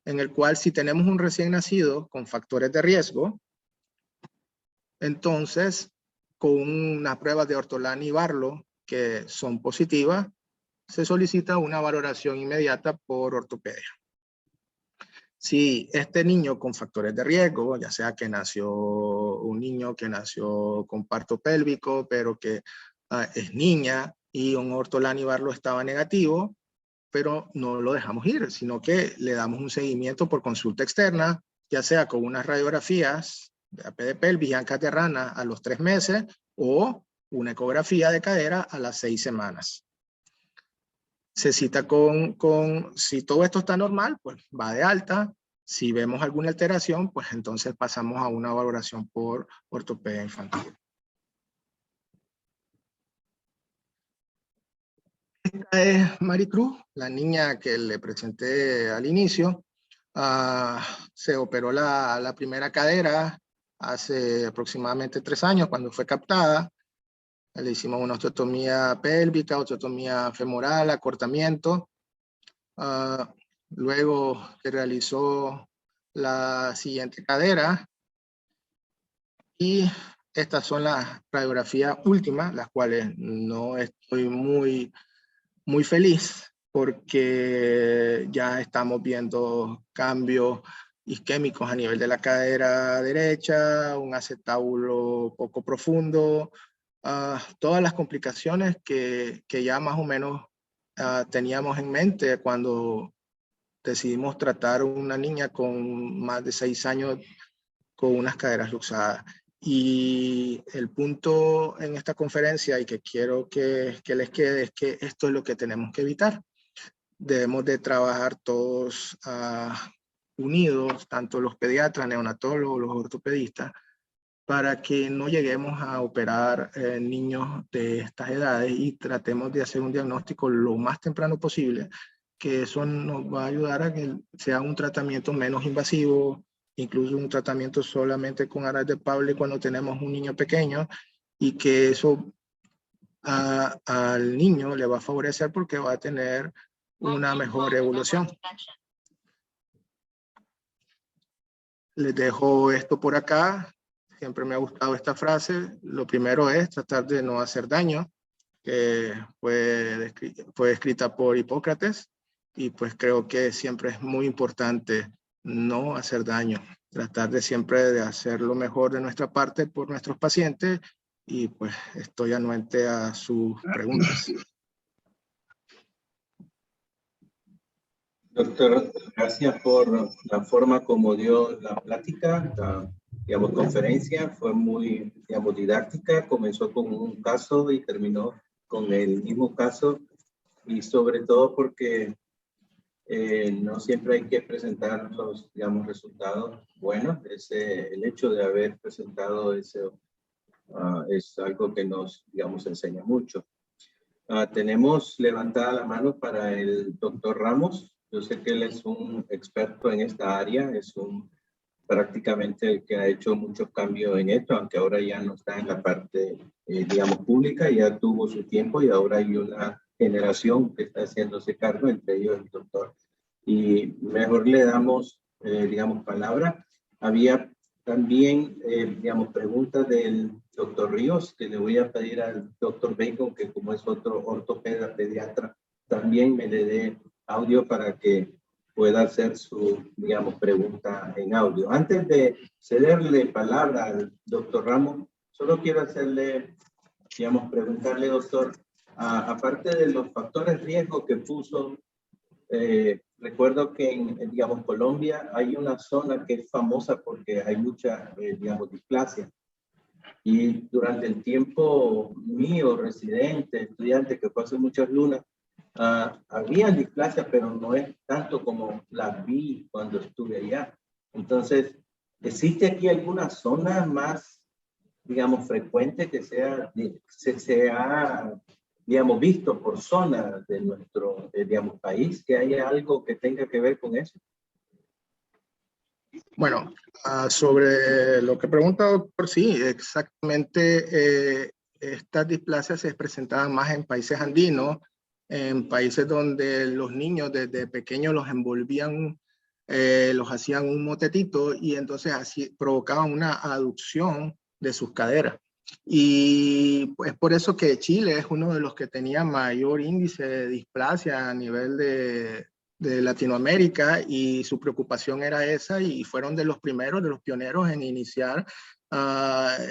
en el cual si tenemos un recién nacido con factores de riesgo, entonces con unas pruebas de Ortolani y Barlow que son positivas, se solicita una valoración inmediata por ortopedia. Si este niño con factores de riesgo, ya sea que nació un niño que nació con parto pélvico, pero que es niña y un Ortolani Barlow estaba negativo, pero no lo dejamos ir, sino que le damos un seguimiento por consulta externa, ya sea con unas radiografías de AP de pelvis y ancas de rana a los 3 meses o una ecografía de cadera a las 6 semanas. Se cita si todo esto está normal, pues va de alta. Si vemos alguna alteración, pues entonces pasamos a una valoración por ortopedia infantil. Esta es Maricruz, la niña que le presenté al inicio. Se operó la primera cadera hace aproximadamente 3 años cuando fue captada. Le hicimos una osteotomía pélvica, osteotomía femoral, acortamiento. Luego se realizó la siguiente cadera. Y estas son las radiografías últimas, las cuales no estoy muy feliz porque ya estamos viendo cambios isquémicos a nivel de la cadera derecha, un acetábulo poco profundo, todas las complicaciones que ya más o menos teníamos en mente cuando decidimos tratar a una niña con más de 6 años con unas caderas luxadas. Y el punto en esta conferencia y que quiero que les quede es que esto es lo que tenemos que evitar. Debemos de trabajar todos unidos, tanto los pediatras, neonatólogos, los ortopedistas, para que no lleguemos a operar niños de estas edades y tratemos de hacer un diagnóstico lo más temprano posible, que eso nos va a ayudar a que sea un tratamiento menos invasivo, incluso un tratamiento solamente con aras de Pauli cuando tenemos un niño pequeño, y que eso al niño le va a favorecer porque va a tener una mejor evolución. Les dejo esto por acá. Siempre me ha gustado esta frase. Lo primero es tratar de no hacer daño, que fue escrita por Hipócrates, y pues creo que siempre es muy importante no hacer daño, tratar de siempre de hacer lo mejor de nuestra parte por nuestros pacientes, y pues estoy anuente a sus preguntas. Doctor, gracias por la forma como dio la plática, la, digamos, conferencia. Fue muy, digamos, didáctica. Comenzó con un caso y terminó con el mismo caso. Y sobre todo porque no siempre hay que presentar los, digamos, resultados buenos. El hecho de haber presentado eso es algo que nos, digamos, enseña mucho. Tenemos levantada la mano para el doctor Ramos. Yo sé que él es un experto en esta área, es prácticamente el que ha hecho muchos cambios en esto, aunque ahora ya no está en la parte, digamos, pública, ya tuvo su tiempo y ahora hay una generación que está haciéndose cargo, entre ellos el doctor. Y mejor le damos, digamos, palabra. Había también, digamos, preguntas del doctor Ríos, que le voy a pedir al doctor Bacon, que como es otro ortopeda pediatra, también me le dé audio para que pueda hacer su, digamos, pregunta en audio. Antes de cederle palabra al doctor Ramos, solo quiero hacerle, digamos, preguntarle, doctor, aparte de los factores de riesgo que puso, recuerdo que en, digamos, Colombia hay una zona que es famosa porque hay mucha, digamos, displasia. Y durante el tiempo mío, residente, estudiante, que fue hace muchas lunas, había displasia, pero no es tanto como las vi cuando estuve allá. Entonces, ¿existe aquí alguna zona más, digamos, frecuente que sea, se ha, digamos, visto por zona de nuestro, digamos, país, que haya algo que tenga que ver con eso? Bueno, sobre lo que pregunta, doctor, sí, exactamente. Estas displasias se presentaban más en países andinos, en países donde los niños desde pequeños los envolvían, los hacían un motetito y entonces así provocaban una aducción de sus caderas. Y es por eso que Chile es uno de los que tenía mayor índice de displasia a nivel de Latinoamérica, y su preocupación era esa, y fueron de los primeros, de los pioneros en iniciar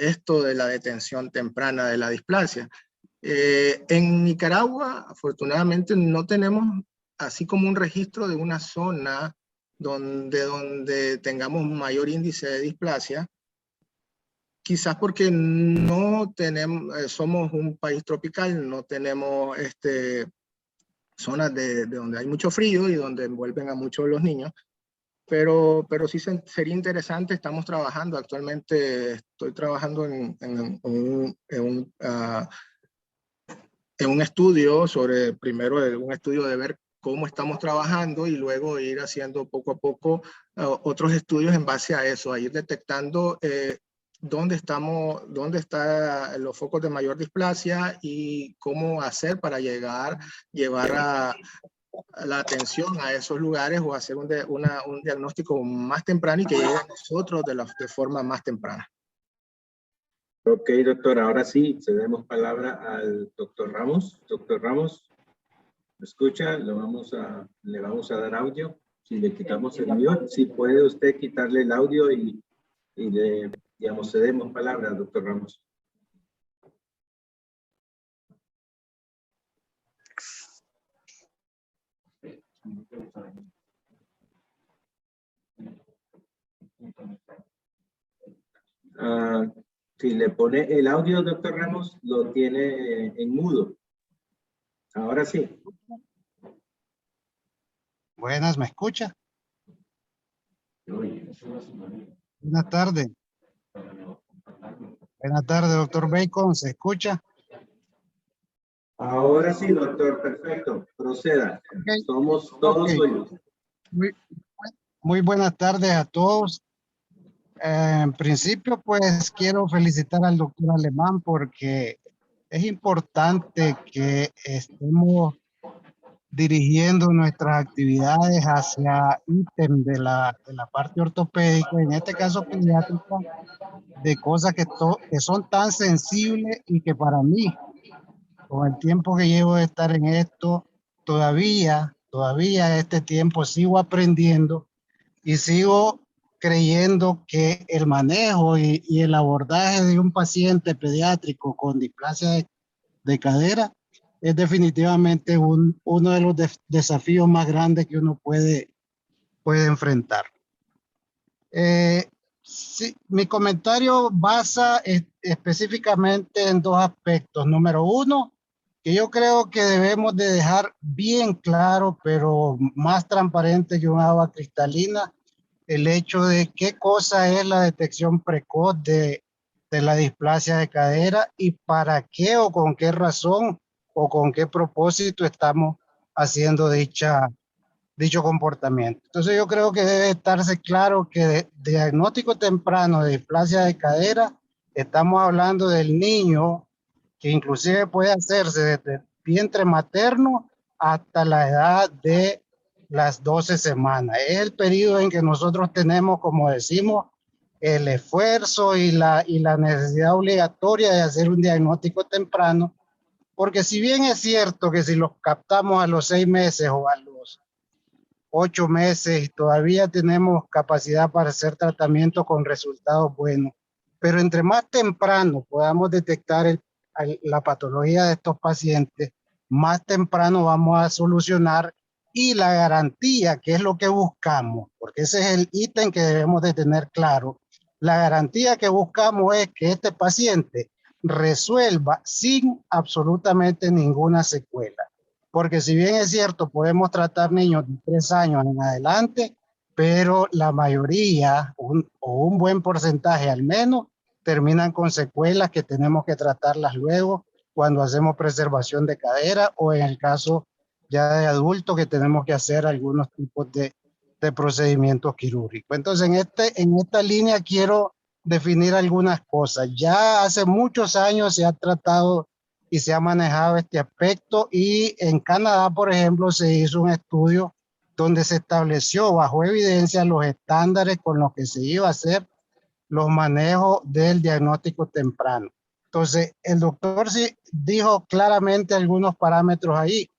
esto de la detención temprana de la displasia. En Nicaragua, afortunadamente, no tenemos así como un registro de una zona donde tengamos mayor índice de displasia, quizás porque no tenemos, somos un país tropical, no tenemos zonas de donde hay mucho frío y donde envuelven a muchos los niños, pero sí sería interesante. Estamos trabajando actualmente, estoy trabajando en un estudio sobre, primero un estudio de ver cómo estamos trabajando y luego ir haciendo poco a poco otros estudios en base a eso, a ir detectando dónde están los focos de mayor displasia y cómo hacer para llevar a la atención a esos lugares, o hacer un diagnóstico más temprano y que llegue a nosotros de forma más temprana. Ok, doctor, ahora sí, cedemos palabra al doctor Ramos. Doctor Ramos, ¿me escucha? Le vamos a dar audio. Si le quitamos el audio, si puede usted quitarle el audio y le, digamos, cedemos palabra al doctor Ramos. Si le pone el audio, doctor Ramos, lo tiene en mudo. Ahora sí. Buenas, ¿me escucha? Buenas tardes. Buenas tardes, doctor Bacon, ¿se escucha? Ahora sí, doctor, perfecto. Proceda. Okay. Somos todos suyos. Muy buenas tardes a todos. En principio, pues quiero felicitar al doctor Alemán porque es importante que estemos dirigiendo nuestras actividades hacia ítem de la parte ortopédica, en este caso pediátrica, de cosas que son tan sensibles y que para mí, con el tiempo que llevo de estar en esto, todavía este tiempo sigo aprendiendo y sigo creyendo que el manejo y el abordaje de un paciente pediátrico con displasia de cadera es definitivamente uno de los desafíos más grandes que uno puede enfrentar. Sí, mi comentario basa específicamente en dos aspectos. Número uno, que yo creo que debemos de dejar bien claro, pero más transparente que un agua cristalina, el hecho de qué cosa es la detección precoz de la displasia de cadera y para qué o con qué razón o con qué propósito estamos haciendo dicho comportamiento. Entonces yo creo que debe estarse claro que de diagnóstico temprano de displasia de cadera, estamos hablando del niño que inclusive puede hacerse desde el vientre materno hasta la edad de las 12 semanas. Es el periodo en que nosotros tenemos, como decimos, el esfuerzo y la necesidad obligatoria de hacer un diagnóstico temprano, porque si bien es cierto que si los captamos a los 6 meses o a los 8 meses y todavía tenemos capacidad para hacer tratamiento con resultados buenos, pero entre más temprano podamos detectar la patología de estos pacientes, más temprano vamos a solucionar y la garantía, que es lo que buscamos, porque ese es el ítem que debemos de tener claro. La garantía que buscamos es que este paciente resuelva sin absolutamente ninguna secuela. Porque si bien es cierto, podemos tratar niños de 3 años en adelante, pero la mayoría, o un buen porcentaje al menos, terminan con secuelas que tenemos que tratarlas luego cuando hacemos preservación de cadera o en el caso ya de adultos que tenemos que hacer algunos tipos de procedimientos quirúrgicos. Entonces, en esta línea quiero definir algunas cosas. Ya hace muchos años se ha tratado y se ha manejado este aspecto y en Canadá, por ejemplo, se hizo un estudio donde se estableció bajo evidencia los estándares con los que se iba a hacer los manejos del diagnóstico temprano. Entonces, el doctor sí dijo claramente algunos parámetros ahí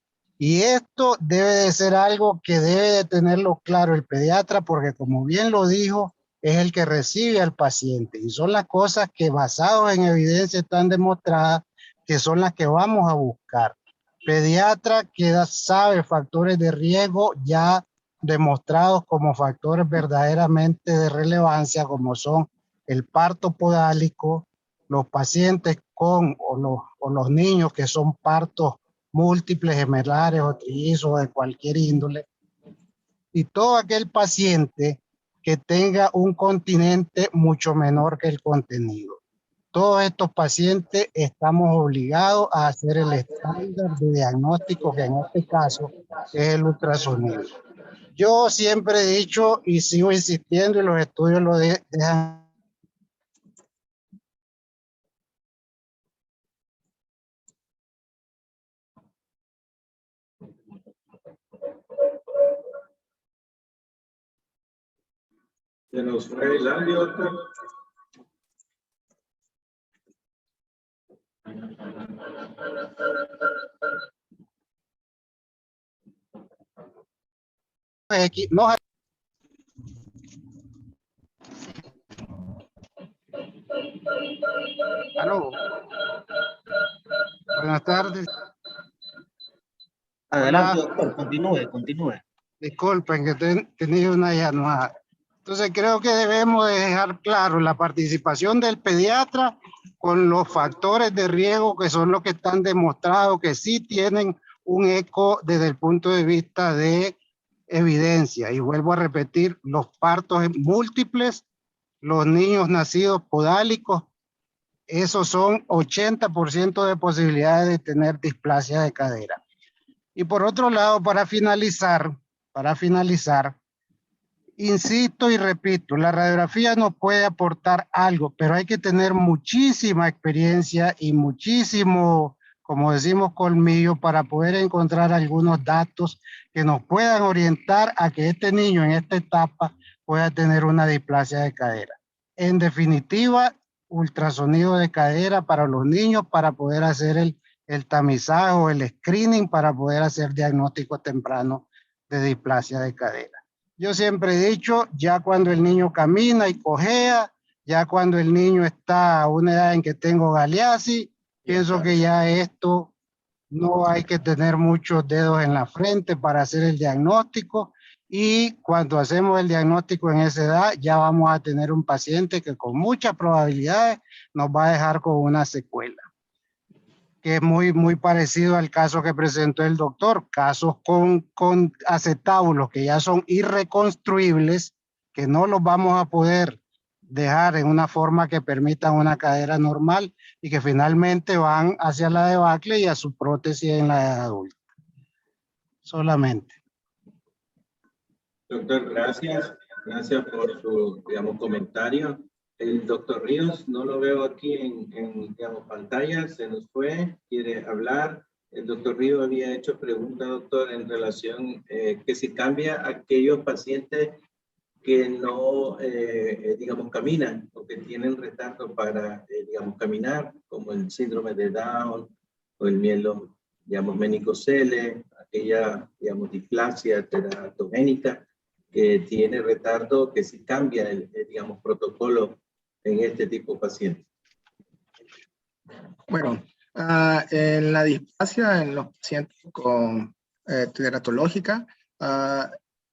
y esto debe de ser algo que debe de tenerlo claro el pediatra porque como bien lo dijo, es el que recibe al paciente y son las cosas que basados en evidencia están demostradas que son las que vamos a buscar. Pediatra que sabe factores de riesgo ya demostrados como factores verdaderamente de relevancia, como son el parto podálico, los pacientes con o los niños que son partos múltiples, gemelares o trillizos de cualquier índole, y todo aquel paciente que tenga un continente mucho menor que el contenido. Todos estos pacientes estamos obligados a hacer el estándar de diagnóstico, que en este caso es el ultrasonido. Yo siempre he dicho y sigo insistiendo y los estudios lo dejan. Se nos fue el audio, doctor. No. Aló. Buenas tardes. Adelante, Hola. doctor, continúe. Disculpen que he tenido una llamada. Entonces creo que debemos de dejar claro la participación del pediatra con los factores de riesgo que son los que están demostrados que sí tienen un eco desde el punto de vista de evidencia. Y vuelvo a repetir, los partos múltiples, los niños nacidos podálicos, esos son 80% de posibilidades de tener displasia de cadera. Y por otro lado, para finalizar, Insisto y repito, la radiografía nos puede aportar algo, pero hay que tener muchísima experiencia y muchísimo, como decimos, colmillo para poder encontrar algunos datos que nos puedan orientar a que este niño en esta etapa pueda tener una displasia de cadera. En definitiva, ultrasonido de cadera para los niños para poder hacer el tamizaje o el screening para poder hacer diagnóstico temprano de displasia de cadera. Yo siempre he dicho, ya cuando el niño camina y cojea, ya cuando el niño está a una edad en que tengo Galeazzi, pienso que ya esto no hay que tener muchos dedos en la frente para hacer el diagnóstico, y cuando hacemos el diagnóstico en esa edad ya vamos a tener un paciente que con muchas probabilidades nos va a dejar con una secuela, que es muy parecido al caso que presentó el doctor, casos con acetábulos que ya son irreconstruibles, que no los vamos a poder dejar en una forma que permitan una cadera normal y que finalmente van hacia la debacle y a su prótesis en la edad adulta. Solamente. Doctor, gracias. Gracias por su, digamos, comentario. El doctor Ríos, no lo veo aquí en digamos, pantalla, se nos fue, quiere hablar. El doctor Ríos había hecho pregunta, doctor, en relación que si cambia aquellos pacientes que no, digamos, caminan o que tienen retardo para, digamos, caminar, como el síndrome de Down o el mielo, digamos, menicocele, aquella, digamos, displasia teratogénica que tiene retardo, que si cambia el digamos, protocolo en este tipo de pacientes. Bueno, en la displasia en los pacientes con teratológica,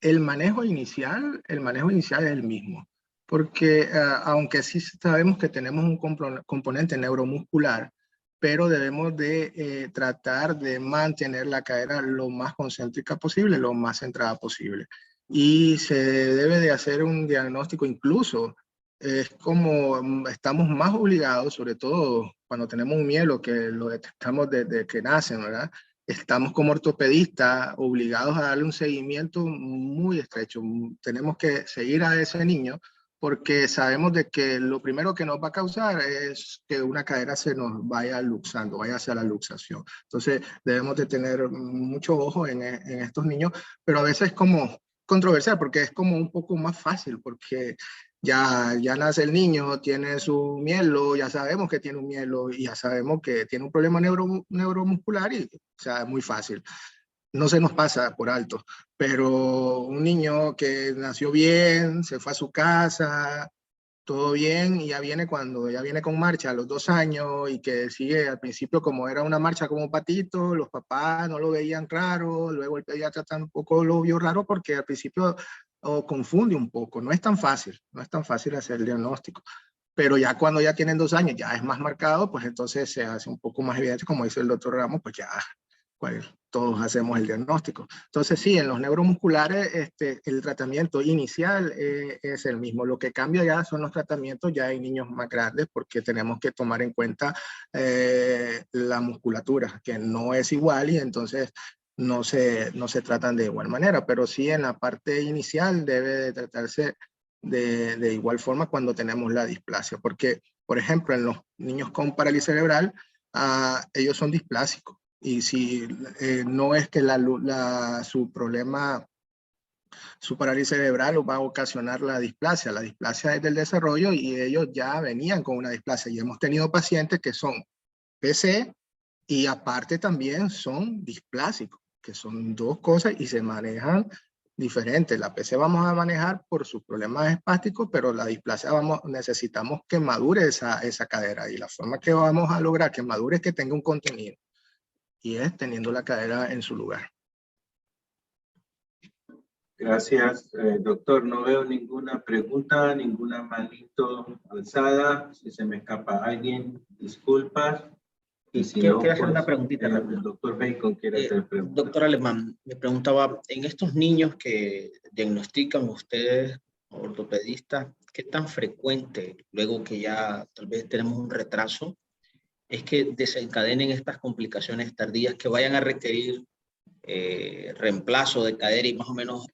el manejo inicial es el mismo, porque aunque sí sabemos que tenemos un componente neuromuscular, pero debemos de tratar de mantener la cadera lo más concéntrica posible, lo más centrada posible. Y se debe de hacer un diagnóstico, incluso es como estamos más obligados, sobre todo cuando tenemos un mielo que lo detectamos desde que nacen, ¿verdad? Estamos como ortopedistas obligados a darle un seguimiento muy estrecho. Tenemos que seguir a ese niño porque sabemos de que lo primero que nos va a causar es que una cadera se nos vaya luxando, vaya hacia la luxación. Entonces debemos de tener mucho ojo en estos niños, pero a veces como controversial porque es como un poco más fácil porque ya nace el niño, tiene su mielo, ya sabemos que tiene un mielo y ya sabemos que tiene un problema neuromuscular y o sea, es muy fácil. No se nos pasa por alto, pero un niño que nació bien, se fue a su casa, todo bien, y ya viene con marcha a los 2 años y que sigue al principio como era una marcha como patito, los papás no lo veían raro, luego el pediatra tampoco lo vio raro porque al principio confunde un poco, no es tan fácil hacer el diagnóstico, pero ya cuando ya tienen 2 años ya es más marcado, pues entonces se hace un poco más evidente, como dice el doctor Ramos, pues ya pues, todos hacemos el diagnóstico. Entonces sí, en los neuromusculares el tratamiento inicial es el mismo. Lo que cambia ya son los tratamientos ya en niños más grandes porque tenemos que tomar en cuenta la musculatura, que no es igual y entonces no se tratan de igual manera, pero sí en la parte inicial debe de tratarse de igual forma cuando tenemos la displasia, porque por ejemplo en los niños con parálisis cerebral, ellos son displásicos. Y si no es que su problema, su parálisis cerebral va a ocasionar la displasia es del desarrollo y ellos ya venían con una displasia. Y hemos tenido pacientes que son PC y aparte también son displásicos, que son 2 cosas y se manejan diferentes. La PC vamos a manejar por sus problemas espásticos, pero la displasia necesitamos que madure esa cadera y la forma que vamos a lograr que madure es que tenga un contenido. Y es teniendo la cadera en su lugar. Gracias, doctor. No veo ninguna pregunta, ninguna manito alzada. Si se me escapa alguien, disculpas. Y si quiero no, hacer una preguntita. el doctor Bacon quiere hacer preguntas. Doctor Alemán, me preguntaba, en estos niños que diagnostican ustedes, ortopedistas, ¿qué tan frecuente, luego que ya tal vez tenemos un retraso, es que desencadenen estas complicaciones tardías que vayan a requerir reemplazo de cadera y más o menos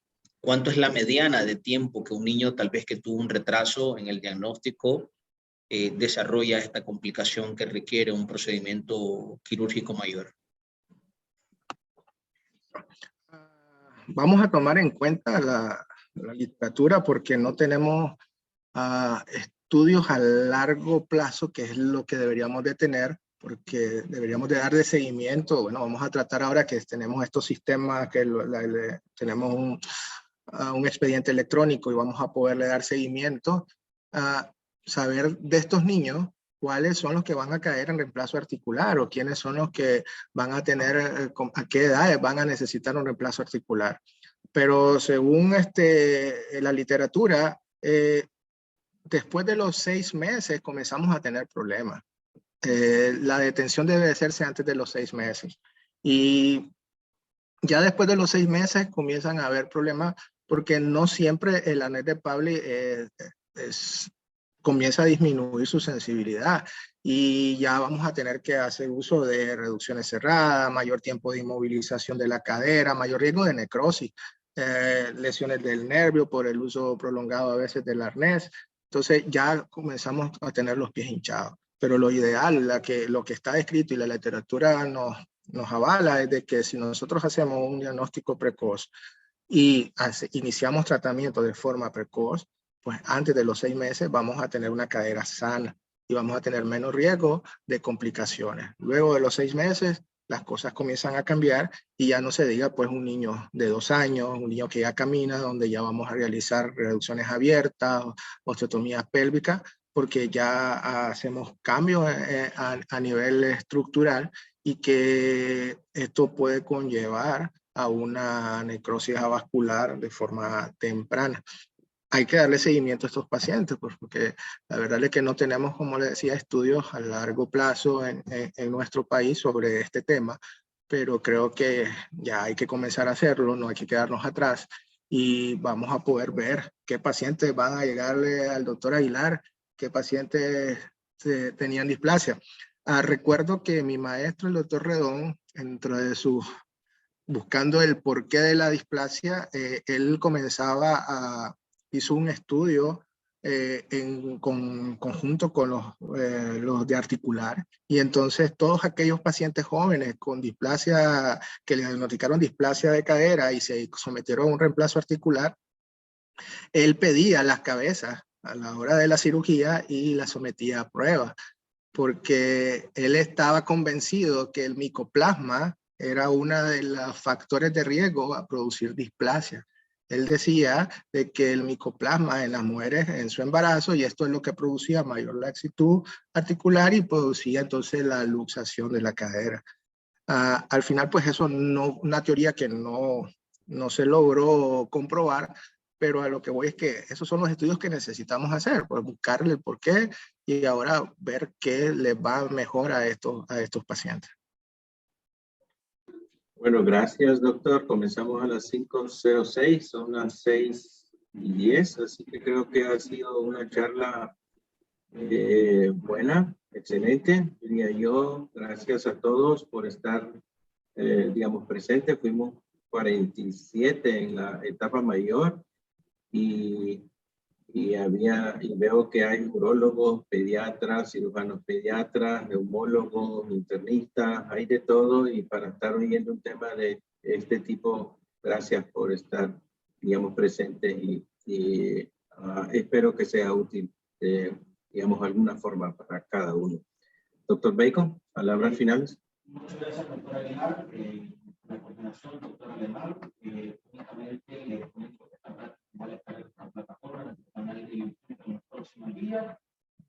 ¿Cuánto es la mediana de tiempo que un niño tal vez que tuvo un retraso en el diagnóstico desarrolla esta complicación que requiere un procedimiento quirúrgico mayor? Vamos a tomar en cuenta la literatura porque no tenemos estudios a largo plazo, que es lo que deberíamos de tener, porque deberíamos de darle seguimiento. Bueno, vamos a tratar ahora que tenemos estos sistemas, que tenemos un expediente electrónico y vamos a poderle dar seguimiento a saber de estos niños cuáles son los que van a caer en reemplazo articular o quiénes son los que van a tener, a qué edades van a necesitar un reemplazo articular. Pero según la literatura, después de los 6 meses comenzamos a tener problemas. La detención debe hacerse antes de los 6 meses. Y ya después de los 6 meses comienzan a haber problemas porque no siempre el arnés de Pauli comienza a disminuir su sensibilidad y ya vamos a tener que hacer uso de reducciones cerradas, mayor tiempo de inmovilización de la cadera, mayor riesgo de necrosis, lesiones del nervio por el uso prolongado a veces del arnés. Entonces ya comenzamos a tener los pies hinchados. Pero lo ideal, lo que está escrito y la literatura nos avala es de que si nosotros hacemos un diagnóstico precoz y iniciamos tratamiento de forma precoz, pues antes de los 6 meses vamos a tener una cadera sana y vamos a tener menos riesgo de complicaciones. Luego de los 6 meses, las cosas comienzan a cambiar y ya no se diga pues un niño de 2 años, un niño que ya camina, donde ya vamos a realizar reducciones abiertas, osteotomías pélvicas, porque ya hacemos cambios a nivel estructural y que esto puede conllevar a una necrosis avascular de forma temprana. Hay que darle seguimiento a estos pacientes, pues, porque la verdad es que no tenemos, como le decía, estudios a largo plazo en nuestro país sobre este tema, pero creo que ya hay que comenzar a hacerlo, no hay que quedarnos atrás y vamos a poder ver qué pacientes van a llegarle al doctor Aguilar, qué pacientes tenían displasia. Recuerdo que mi maestro, el doctor Redón, dentro de sus buscando el porqué de la displasia, él hizo un estudio en conjunto con los de articular, y entonces todos aquellos pacientes jóvenes con displasia, que le diagnosticaron displasia de cadera y se sometieron a un reemplazo articular, él pedía las cabezas a la hora de la cirugía y las sometía a prueba, porque él estaba convencido que el micoplasma era uno de los factores de riesgo a producir displasia. Él decía de que el micoplasma en las mujeres en su embarazo, y esto es lo que producía mayor laxitud articular y producía entonces la luxación de la cadera. Al final, pues eso no, una teoría que no se logró comprobar, pero a lo que voy es que esos son los estudios que necesitamos hacer, pues buscarle el porqué y ahora ver qué les va mejor a estos pacientes. Bueno, gracias, doctor. Comenzamos a las 5:06, son las 6:10, así que creo que ha sido una charla buena, excelente, diría yo. Gracias a todos por estar, digamos, presentes. Fuimos 47 en la etapa mayor y veo que hay urólogos, pediatras, cirujanos pediatras, neumólogos, internistas, hay de todo, y para estar oyendo un tema de este tipo, gracias por estar, digamos, presentes y espero que sea útil, digamos, alguna forma para cada uno. Doctor Bacon, palabras finales. Muchas gracias, doctora Aguilar. La coordinación, doctora Aguilar, únicamente le comento que va a estar en la plataforma, en el canal de YouTube en los próximos días,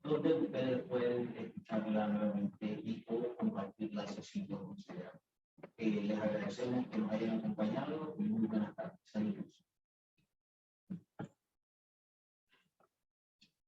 donde ustedes pueden escucharla nuevamente y o compartirla si lo consideran. Les agradecemos que nos hayan acompañado y muy buenas tardes. Saludos.